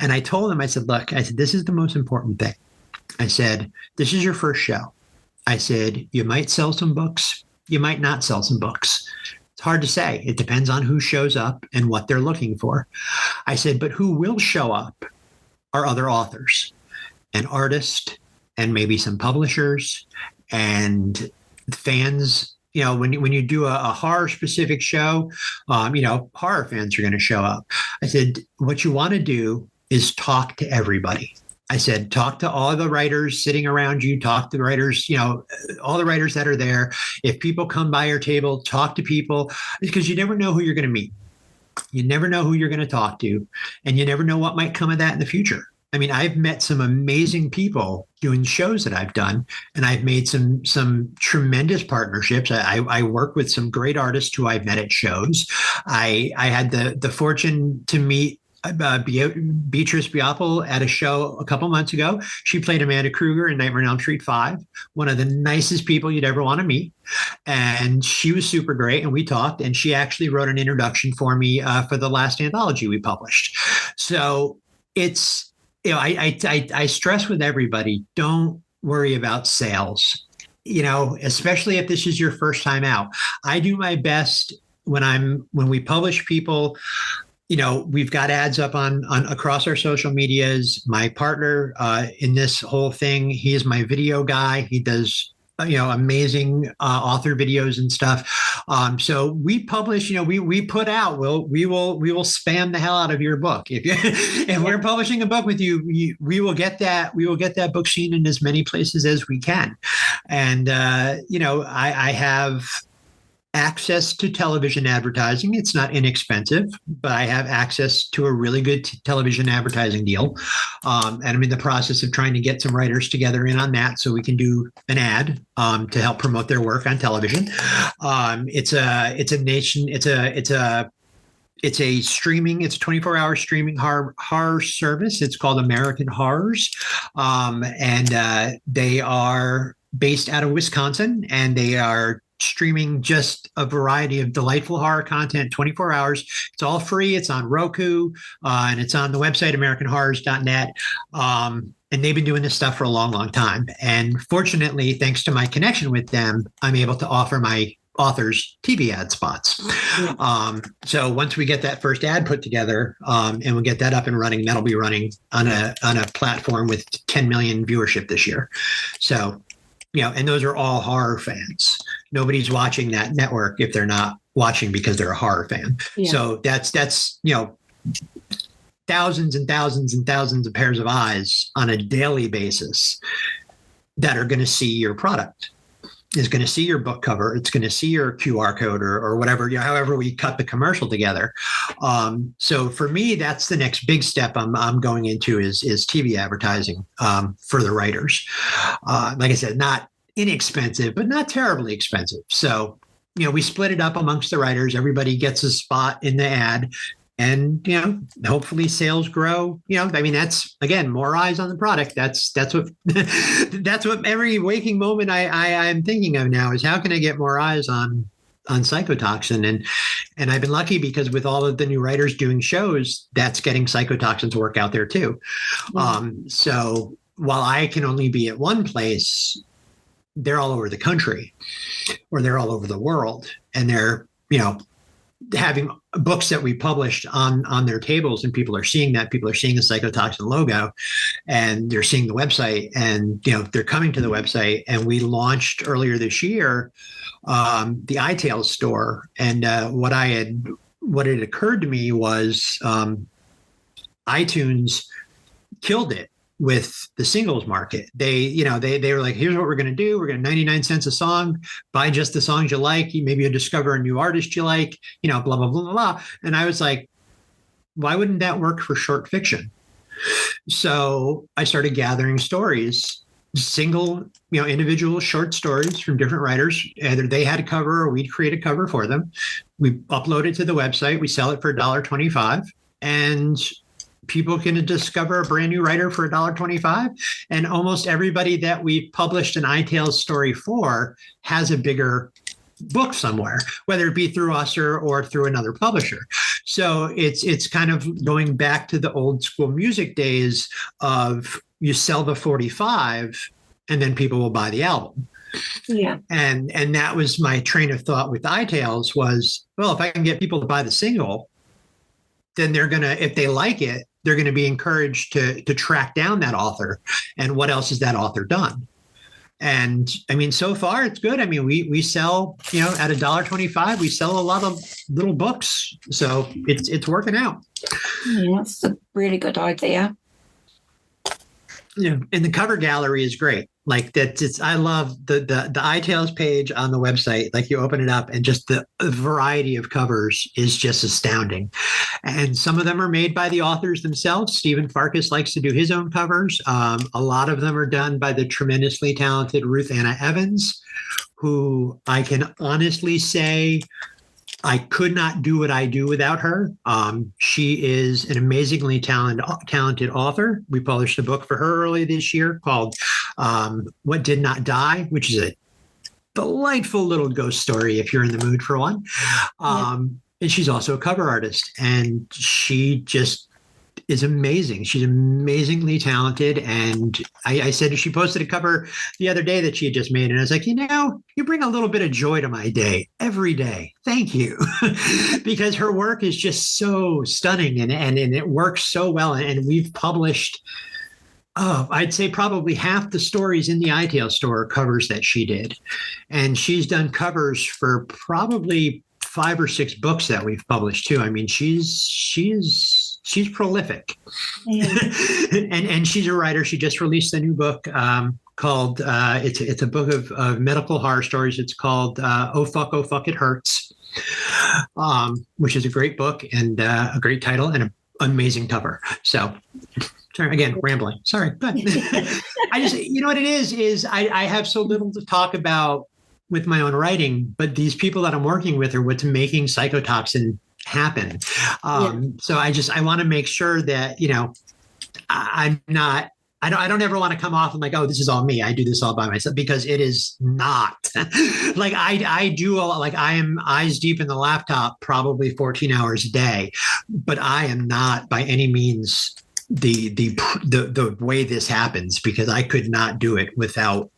And I told them, I said, look, this is the most important thing. I said, this is your first show. I said, you might sell some books, you might not sell some books. Hard to say. It depends on who shows up and what they're looking for. I said, but who will show up are other authors and artists and maybe some publishers and fans. When you do a horror specific show, horror fans are going to show up. I said, what you want to do is talk to everybody. I said, talk to all the writers sitting around you, talk to the writers, all the writers that are there. If people come by your table, talk to people, because you never know who you're going to meet. You never know who you're going to talk to, and you never know what might come of that in the future. I've met some amazing people doing shows that I've done, and I've made some tremendous partnerships. I work with some great artists who I've met at shows. I had the fortune to meet Beatrice Biapple at a show a couple months ago. She played Amanda Kruger in Nightmare on Elm Street 5, one of the nicest people you'd ever want to meet. And she was super great. And we talked, and she actually wrote an introduction for me for the last anthology we published. So it's, I stress with everybody, don't worry about sales, especially if this is your first time out. I do my best when we publish people. We've got ads up on across our social medias. My partner in this whole thing, he is my video guy. He does amazing author videos and stuff. So we publish, we put out, we will spam the hell out of your book. If we're publishing a book with you, we will get that book seen in as many places as we can. And, I have access to television advertising. It's not inexpensive, but I have access to a really good television advertising deal. And I'm in the process of trying to get some writers together in on that so we can do an ad to help promote their work on television. It's a 24-hour streaming horror service. It's called American Horrors. And they are based out of Wisconsin, and they are streaming just a variety of delightful horror content 24 hours. It's all free. It's on Roku, and it's on the website, AmericanHorrors.net. And they've been doing this stuff for a long, long time. And fortunately, thanks to my connection with them, I'm able to offer my authors TV ad spots. So once we get that first ad put together, and we'll get that up and running, that'll be running on a platform with 10 million viewership this year. So, and those are all horror fans. Nobody's watching that network if they're not watching because they're a horror fan. Yeah. So that's thousands and thousands and thousands of pairs of eyes on a daily basis that are going to see your product. Is going to see your book cover. It's going to see your QR code or whatever, however we cut the commercial together. So for me, that's the next big step I'm going into is TV advertising for the writers. Like I said, not inexpensive, but not terribly expensive. So, we split it up amongst the writers. Everybody gets a spot in the ad. And, hopefully sales grow. That's, again, more eyes on the product. That's what that's what every waking moment I'm thinking of now is how can I get more eyes on Psychotoxin? And I've been lucky because with all of the new writers doing shows, that's getting Psychotoxin's work out there too. So while I can only be at one place, they're all over the country or they're all over the world. And they're, having books that we published on their tables, and people are seeing that. People are seeing the Psychotoxin logo, and they're seeing the website, and they're coming to the website. And we launched earlier this year the iTales store, and what had occurred to me was iTunes killed it with the singles market. They were like, here's what we're going to do. We're going to 99 cents a song, buy just the songs you like. Maybe you'll discover a new artist you like, blah, blah, blah, blah, blah. And I was like, why wouldn't that work for short fiction? So I started gathering stories, single, individual short stories from different writers. Either they had a cover or we'd create a cover for them. We upload it to the website. We sell it for $1.25. And people can discover a brand new writer for $1.25. And almost everybody that we published an iTales story for has a bigger book somewhere, whether it be through us or through another publisher. So it's kind of going back to the old school music days of you sell the 45 and then people will buy the album. Yeah. And that was my train of thought with iTales was, well, if I can get people to buy the single, then they're going to, if they like it, they're going to be encouraged to track down that author and what else has that author done. And so far it's good. We sell, at $1.25, we sell a lot of little books. So it's working out. Yeah, that's a really good idea. And the cover gallery is great. Like I love the iTales page on the website. Like you open it up and just the variety of covers is just astounding. And some of them are made by the authors themselves. Stephen Farkas likes to do his own covers. A lot of them are done by the tremendously talented Ruth Anna Evans, who I can honestly say I could not do what I do without her. She is an amazingly talented author. We published a book for her early this year called What Did Not Die, which is a delightful little ghost story if you're in the mood for one. And she's also a cover artist, and she just is amazing. She's amazingly talented. And I said, she posted a cover the other day that she had just made. And I was like, you bring a little bit of joy to my day every day. Thank you. Because her work is just so stunning and it works so well. And we've published I'd say probably half the stories in the iTail store are covers that she did. And she's done covers for probably 5 or 6 books that we've published too. I mean, she's prolific. Yeah. and she's a writer. She just released a new book called it's a book of medical horror stories. It's called Oh Fuck It Hurts, which is a great book and a great title and an amazing cover. So sorry, again, rambling. Sorry, but I just, you know what it is I have so little to talk about with my own writing, but these people that I'm working with are what's making Psychotoxin happen. So I want to make sure that, I don't ever want to come off and like, oh, this is all me. I do this all by myself, because it is not. Like I do a lot, like I am eyes deep in the laptop, probably 14 hours a day, but I am not by any means the way this happens, because I could not do it without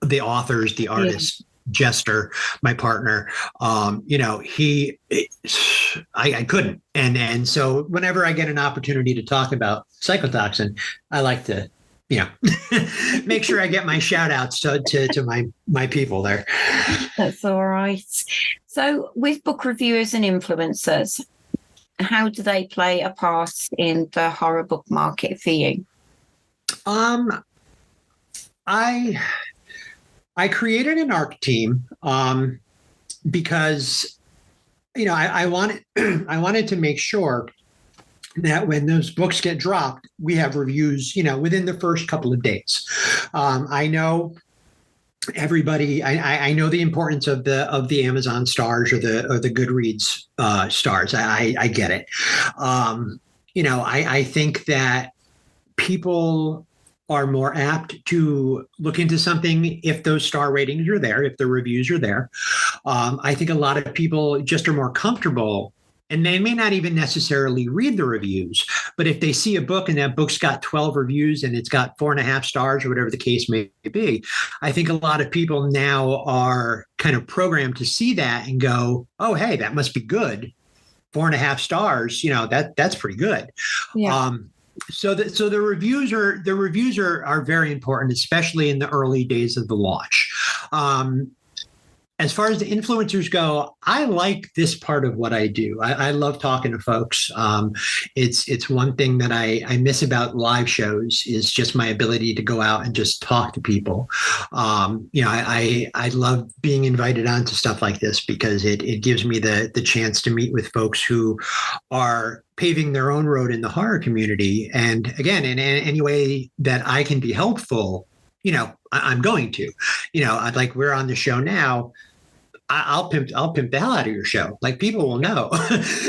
the authors, the artists, Jester, my partner. I couldn't. And so whenever I get an opportunity to talk about Psychotoxin, I like to, make sure I get my shout outs to my people there. That's all right. So with book reviewers and influencers, how do they play a part in the horror book market for you? I created an ARC team because, I wanted to make sure that when those books get dropped, we have reviews, within the first couple of days. I know everybody. I know the importance of the Amazon stars or the Goodreads stars. I get it. I think that people are more apt to look into something if those star ratings are there, if the reviews are there. I think a lot of people just are more comfortable, and they may not even necessarily read the reviews, but if they see a book and that book's got 12 reviews and it's got 4.5 stars or whatever the case may be, I think a lot of people now are kind of programmed to see that and go, oh, hey, that must be good. 4.5 stars, that's pretty good. Yeah. So the reviews are very important, especially in the early days of the launch. As far as the influencers go, I like this part of what I do. I love talking to folks. It's one thing that I miss about live shows is just my ability to go out and just talk to people. I love being invited onto stuff like this because it gives me the chance to meet with folks who are paving their own road in the horror community. And again, in any way that I can be helpful, I'm going to. Like we're on the show now. I'll pimp the hell out of your show. Like people will know.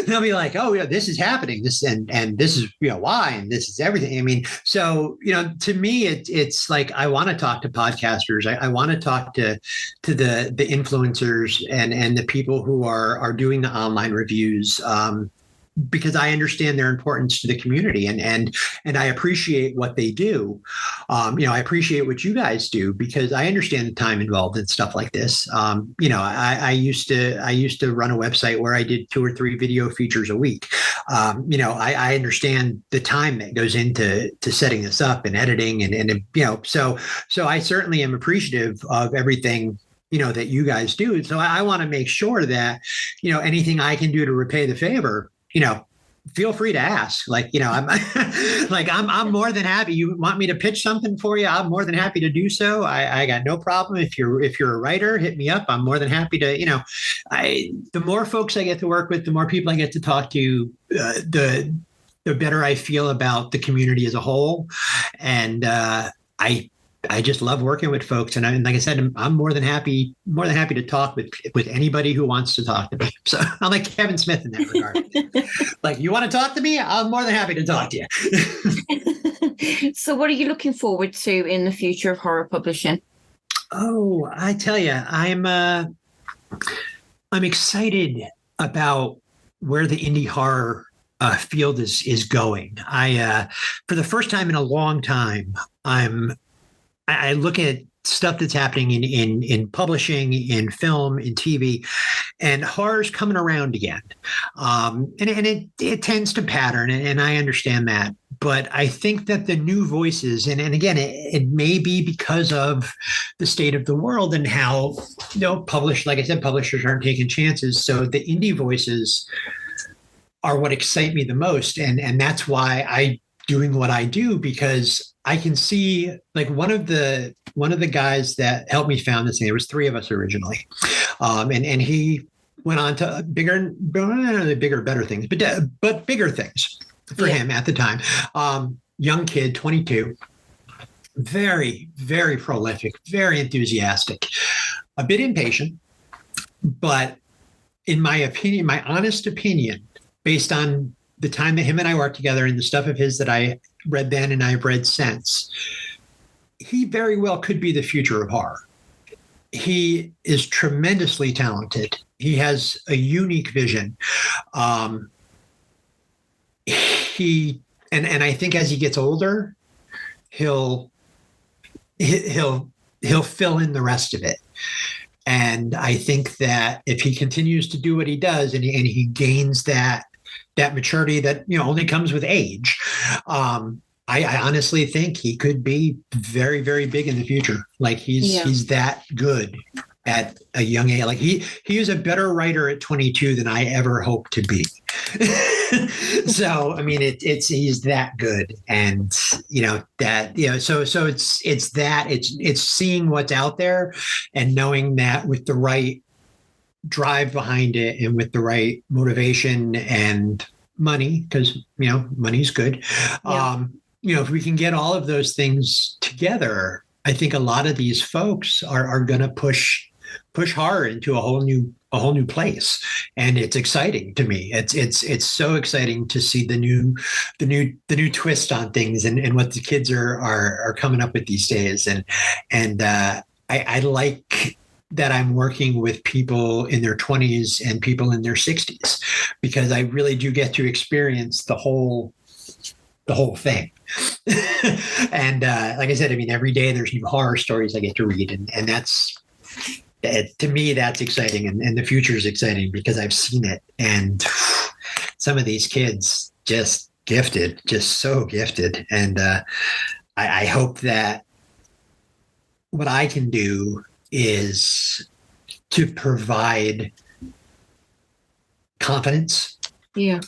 They'll be like, oh yeah, this is happening. This and this is why, and this is everything. I mean, so to me, it's like I want to talk to podcasters. I want to talk to the influencers and the people who are doing the online reviews. Because I understand their importance to the community and I appreciate what they do. I appreciate what you guys do because I understand the time involved in stuff like this. I used to run a website where I did 2 or 3 video features a week. I understand the time that goes into setting this up and editing and so I certainly am appreciative of everything that you guys do. So I want to make sure that anything I can do to repay the favor, feel free to ask. I'm more than happy. You want me to pitch something for you? I'm more than happy to do so. I got no problem. If you're a writer, hit me up. I'm more than happy to, the more folks I get to work with, the more people I get to talk to, the better I feel about the community as a whole. And I just love working with folks, and like I said, I'm more than happy to talk with anybody who wants to talk to me. So I'm like Kevin Smith in that regard. Like, you want to talk to me? I'm more than happy to talk to you. So, what are you looking forward to in the future of horror publishing? Oh, I tell you, I'm excited about where the indie horror field is going. For the first time in a long time, I look at stuff that's happening in publishing, in film, in TV, and horror's coming around again. And it tends to pattern, and I understand that. but I think that the new voices, and again, it may be because of the state of the world and how, like I said, publishers aren't taking chances. So the indie voices are what excite me the most. And that's why I doing what I do, because I can see, like, one of the guys that helped me found this thing, there was three of us originally. And he went on to bigger, better things, but bigger things for him at the time. Young kid, 22, very, very prolific, very enthusiastic, a bit impatient, but in my opinion, my honest opinion, based on the time that him and I worked together and the stuff of his that I read then and I've read since, he very well could be the future of horror. He is tremendously talented. He has a unique vision. And I think as he gets older, he'll fill in the rest of it. And I think that if he continues to do what he does and he gains that maturity that only comes with age, I honestly think he could be very, very big in the future. Like he's that good at a young age. Like he is a better writer at 22 than I ever hoped to be. So I mean, he's that good, and so it's seeing what's out there and knowing that with the right drive behind it and with the right motivation and money, because money's good. If we can get all of those things together, I think a lot of these folks are going to push hard into a whole new place, and it's exciting to me. It's so exciting to see the new twist on things and what the kids are coming up with these days, and I like that I'm working with people in their 20s and people in their 60s, because I really do get to experience the whole thing. And like I said, I mean, every day there's new horror stories I get to read, and that's, to me, that's exciting, and the future is exciting because I've seen it. And some of these kids just gifted, just so gifted. And I hope that what I can do is to provide confidence. Yeah.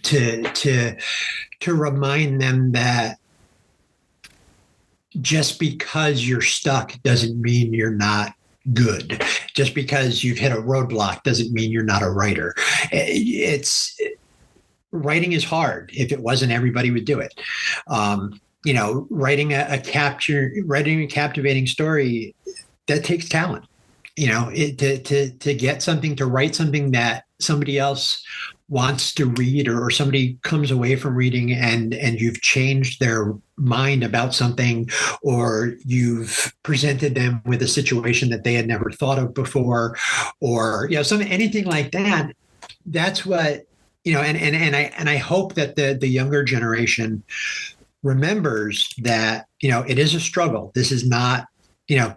To remind them that just because you're stuck doesn't mean you're not good. Just because you've hit a roadblock doesn't mean you're not a writer. Writing is hard. If it wasn't, everybody would do it. Writing a captivating story, that takes talent. To get something, to write something that somebody else wants to read, or somebody comes away from reading and you've changed their mind about something, or you've presented them with a situation that they had never thought of before, or anything like that. That's what and I hope that the younger generation remembers that it is a struggle. This is not,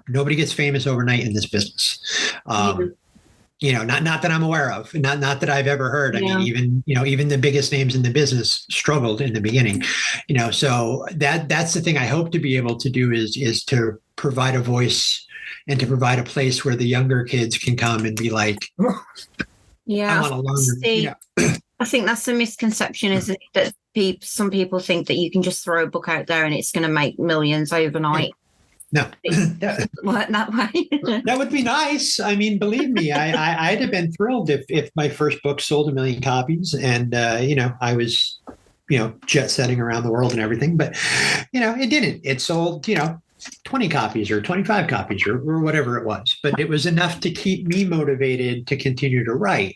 nobody gets famous overnight in this business. Not that I'm aware of, not that I've ever heard. I mean, even the biggest names in the business struggled in the beginning, so that's the thing I hope to be able to do is to provide a voice and to provide a place where the younger kids can come and be like, I want to learn. I think that's the misconception, is that some people think that you can just throw a book out there and it's going to make millions overnight. No, work that way. That would be nice. I mean, believe me, I'd have been thrilled if my first book sold 1 million copies, and I was, jet setting around the world and everything. But it didn't. It sold 20 copies or 25 copies or whatever it was. But it was enough to keep me motivated to continue to write.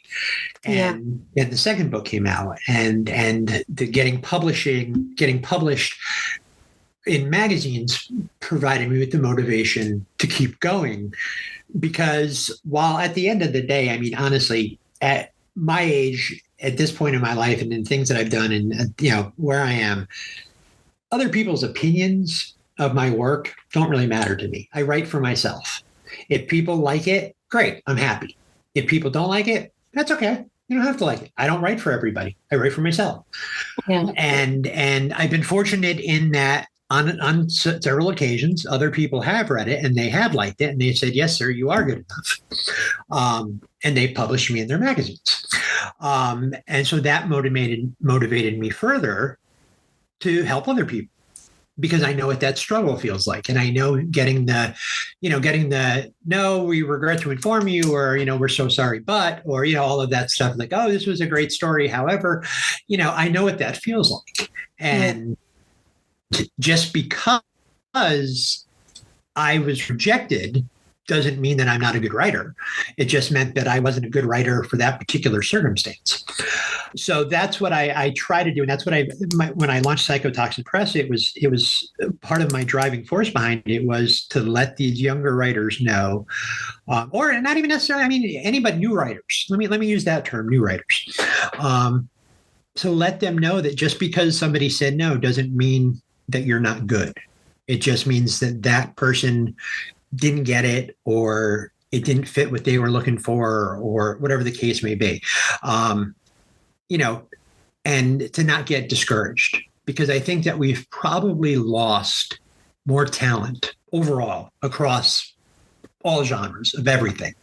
And then the second book came out, and the getting published in magazines provided me with the motivation to keep going, because while at the end of the day, I mean, honestly, at my age, at this point in my life, and in things that I've done, and where I am, other people's opinions of my work don't really matter to me. I write for myself. If people like it, great, I'm happy. If people don't like it, that's okay. You don't have to like it. I don't write for everybody. I write for myself. Yeah. And I've been fortunate in that on several occasions, other people have read it and they have liked it, and they said, "Yes, sir, you are good enough." And they published me in their magazines. And so that motivated me further to help other people, because I know what that struggle feels like. And I know getting the, no, we regret to inform you, or, we're so sorry, but, or, all of that stuff, like, oh, this was a great story. However, I know what that feels like. And just because I was rejected doesn't mean that I'm not a good writer. It just meant that I wasn't a good writer for that particular circumstance. So that's what I try to do. And that's what when I launched Psychotoxin Press, it was part of my driving force behind it was to let these younger writers know, or not even necessarily, I mean, anybody, new writers. Let me use that term, new writers. So let them know that just because somebody said no doesn't mean that you're not good. It just means that that person didn't get it, or it didn't fit what they were looking for, or whatever the case may be. And to not get discouraged, because I think that we've probably lost more talent overall across all genres of everything.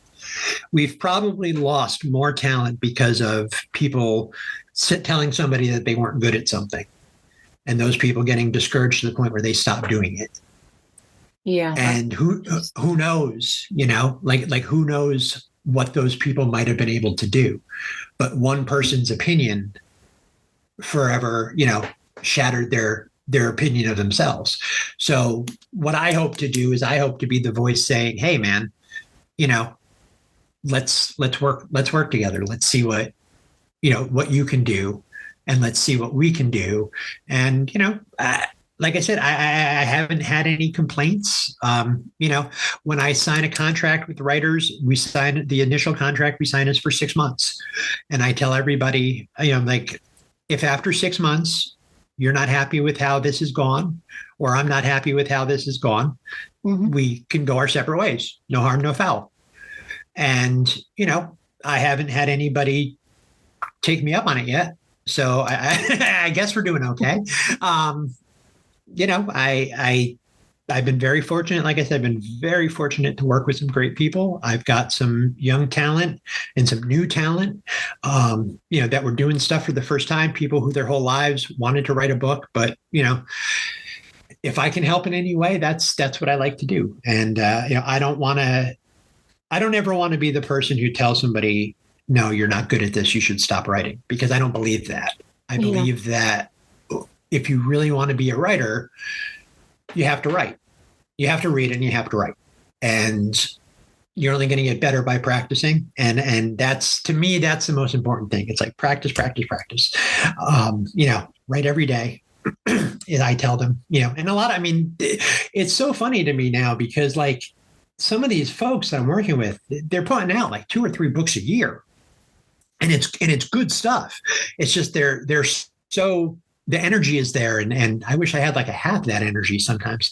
We've probably lost more talent because of people telling somebody that they weren't good at something, and those people getting discouraged to the point where they stop doing it. Yeah. And who knows, like who knows what those people might have been able to do. But one person's opinion forever, shattered their opinion of themselves. So what I hope to do is I hope to be the voice saying, hey man, let's work together. Let's see what you can do, and let's see what we can do. And, like I said, I haven't had any complaints. When I sign a contract with writers, the initial contract we sign is for 6 months. And I tell everybody, like, if after 6 months you're not happy with how this has gone, or I'm not happy with how this has gone, we can go our separate ways. No harm, no foul. And, I haven't had anybody take me up on it yet. So I guess we're doing okay. I've been very fortunate. Like I said, I've been very fortunate to work with some great people. I've got some young talent and some new talent, that were doing stuff for the first time, people who their whole lives wanted to write a book. But, if I can help in any way, that's what I like to do. And, I don't ever want to be the person who tells somebody, no, you're not good at this, you should stop writing, because I don't believe that. I believe that if you really want to be a writer, you have to write. You have to read and you have to write. And you're only going to get better by practicing. And that's, to me, that's the most important thing. It's like practice, practice, practice. Write every day. As I tell them, and it's so funny to me now, because like some of these folks that I'm working with, they're putting out like 2 or 3 books a year. And it's good stuff. It's just they're so, the energy is there, and I wish I had like a half that energy sometimes,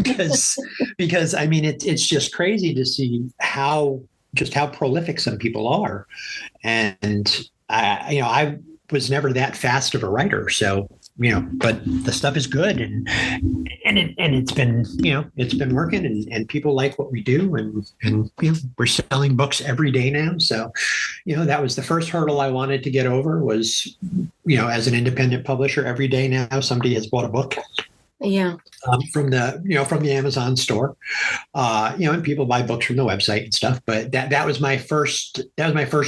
because I mean it's just crazy to see how prolific some people are, and I was never that fast of a writer, so but the stuff is good, and it's been it's been working, and people like what we do, and we're selling books every day now. So that was the first hurdle I wanted to get over, was as an independent publisher, every day now somebody has bought a book. Yeah. From the Amazon store, and people buy books from the website and stuff. But that was my first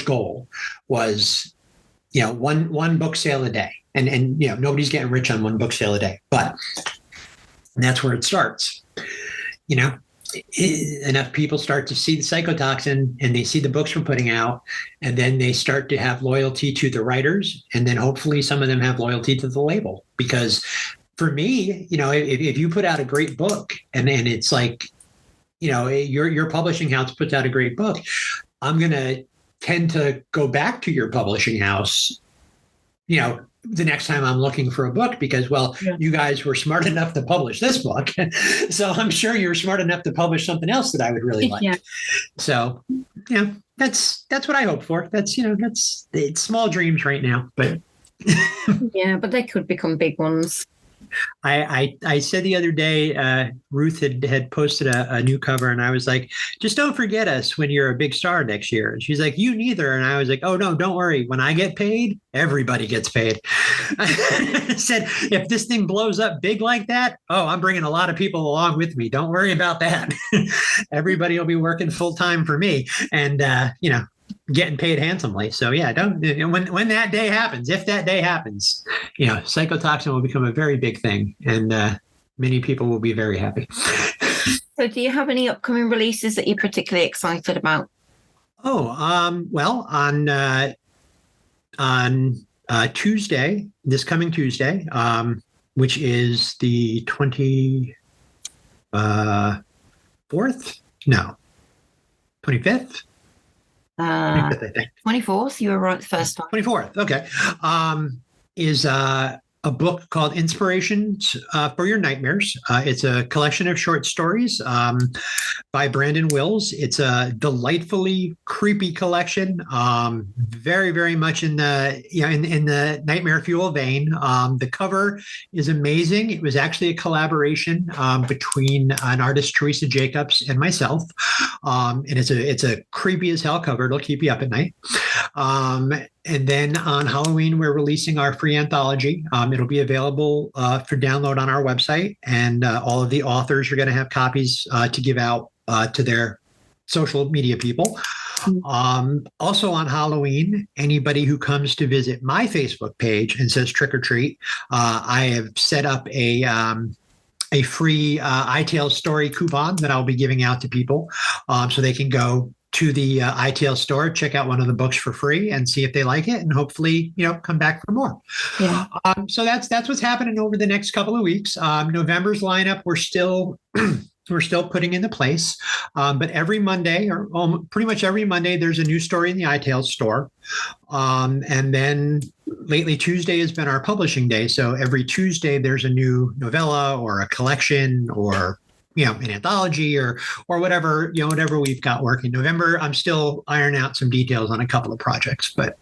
goal, was one book sale a day. And nobody's getting rich on one book sale a day, but that's where it starts. Enough people start to see the psychotoxin, and they see the books we're putting out, and then they start to have loyalty to the writers, and then hopefully some of them have loyalty to the label. Because for me, if you put out a great book, and it's like, your publishing house puts out a great book, I'm gonna tend to go back to your publishing house, the next time I'm looking for a book, because, you guys were smart enough to publish this book. So I'm sure you're smart enough to publish something else that I would really like. Yeah. So, that's what I hope for. That's it's small dreams right now, but yeah, but they could become big ones. I said the other day, Ruth had posted a new cover, and I was like, just don't forget us when you're a big star next year. And she's like, you neither. And I was like, oh no, don't worry. When I get paid, everybody gets paid. I said, if this thing blows up big like that, I'm bringing a lot of people along with me. Don't worry about that. Everybody will be working full time for me, and getting paid handsomely. So yeah, when that day happens, if that day happens, Psychotoxin will become a very big thing, and many people will be very happy. So do you have any upcoming releases that you're particularly excited about? Well, on Tuesday, this coming Tuesday, which is the 24th? No, 25th? 25th, I think. 24th, you were right the first time. 24th, okay. Is a book called Inspirations for Your Nightmares. It's a collection of short stories by Brandon Wills. It's a delightfully creepy collection, very, very much in the in the Nightmare Fuel vein. The cover is amazing. It was actually a collaboration between an artist, Teresa Jacobs, and myself, and it's a creepy as hell cover. It'll keep you up at night. And then on Halloween, we're releasing our free anthology. It'll be available for download on our website, and all of the authors are going to have copies to give out to their social media people. Also on Halloween, anybody who comes to visit my Facebook page and says trick or treat, I have set up a free iTales story coupon that I'll be giving out to people, so they can go to the iTales store, check out one of the books for free, and see if they like it, and hopefully, come back for more. Yeah. So that's what's happening over the next couple of weeks. November's lineup, we're still putting into place, but every Monday, or pretty much every Monday, there's a new story in the iTales store, and then lately Tuesday has been our publishing day. So every Tuesday there's a new novella or a collection or an anthology or whatever, whatever we've got working. November, I'm still ironing out some details on a couple of projects, but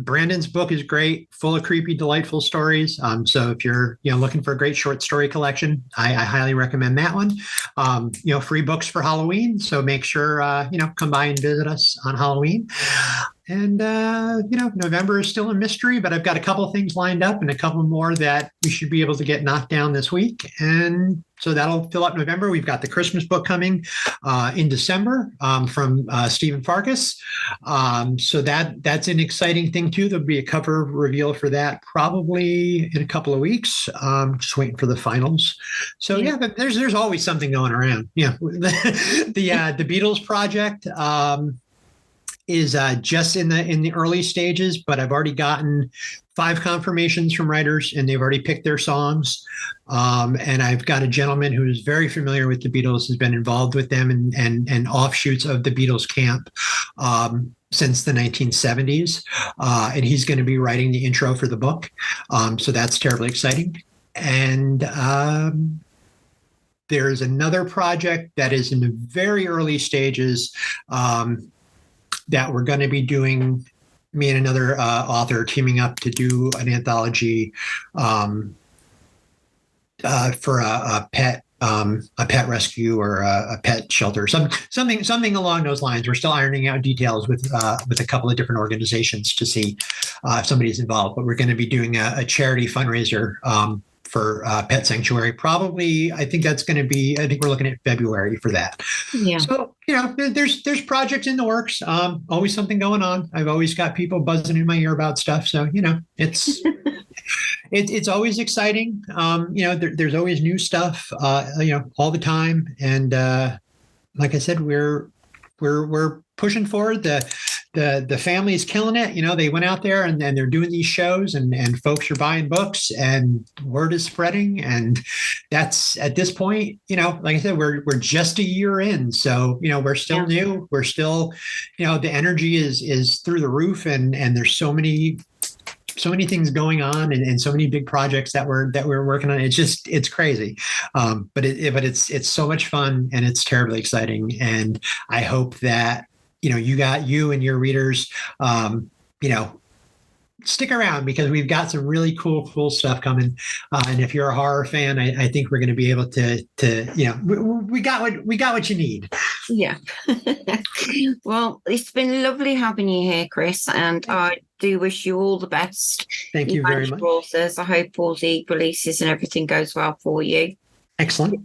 Brandon's book is great, full of creepy, delightful stories. So if you're, looking for a great short story collection, I highly recommend that one. Free books for Halloween. So make sure, come by and visit us on Halloween. And, November is still a mystery, but I've got a couple of things lined up and a couple more that we should be able to get knocked down this week. And so that'll fill up November. We've got the Christmas book coming in December from Stephen Farkas. So that's an exciting thing, too. There'll be a cover reveal for that probably in a couple of weeks. Just waiting for the finals. So, but there's always something going around. Yeah. The Beatles project is just in the early stages, but I've already gotten 5 confirmations from writers, and they've already picked their songs. And I've got a gentleman who's very familiar with the Beatles, has been involved with them and offshoots of the Beatles camp since the 1970s. And he's going to be writing the intro for the book. So that's terribly exciting. And there's another project that is in the very early stages that we're going to be doing, me and another author teaming up to do an anthology for a pet rescue or a pet shelter, something along those lines. We're still ironing out details with a couple of different organizations to see if somebody's involved. But we're going to be doing a charity fundraiser for Pet Sanctuary. Probably, I think we're looking at February for that. Yeah. So, there's projects in the works. Always something going on. I've always got people buzzing in my ear about stuff. So, it's it's always exciting. There's always new stuff, all the time. And like I said, we're pushing forward. The family's killing it. They went out there and they're doing these shows and folks are buying books and word is spreading. And that's at this point, like I said, we're just a year in. So, we're still new. We're still, the energy is through the roof and there's so many so many things going on and so many big projects that we're working on. It's crazy. But it's so much fun and it's terribly exciting. And I hope that, you and your readers, stick around because we've got some really cool stuff coming. And if you're a horror fan, I think we're going to be able to we got what you need. Yeah. Well, it's been lovely having you here, Chris, and I do wish you all the best. Thank you very much. Authors. I hope all the releases and everything goes well for you. Excellent.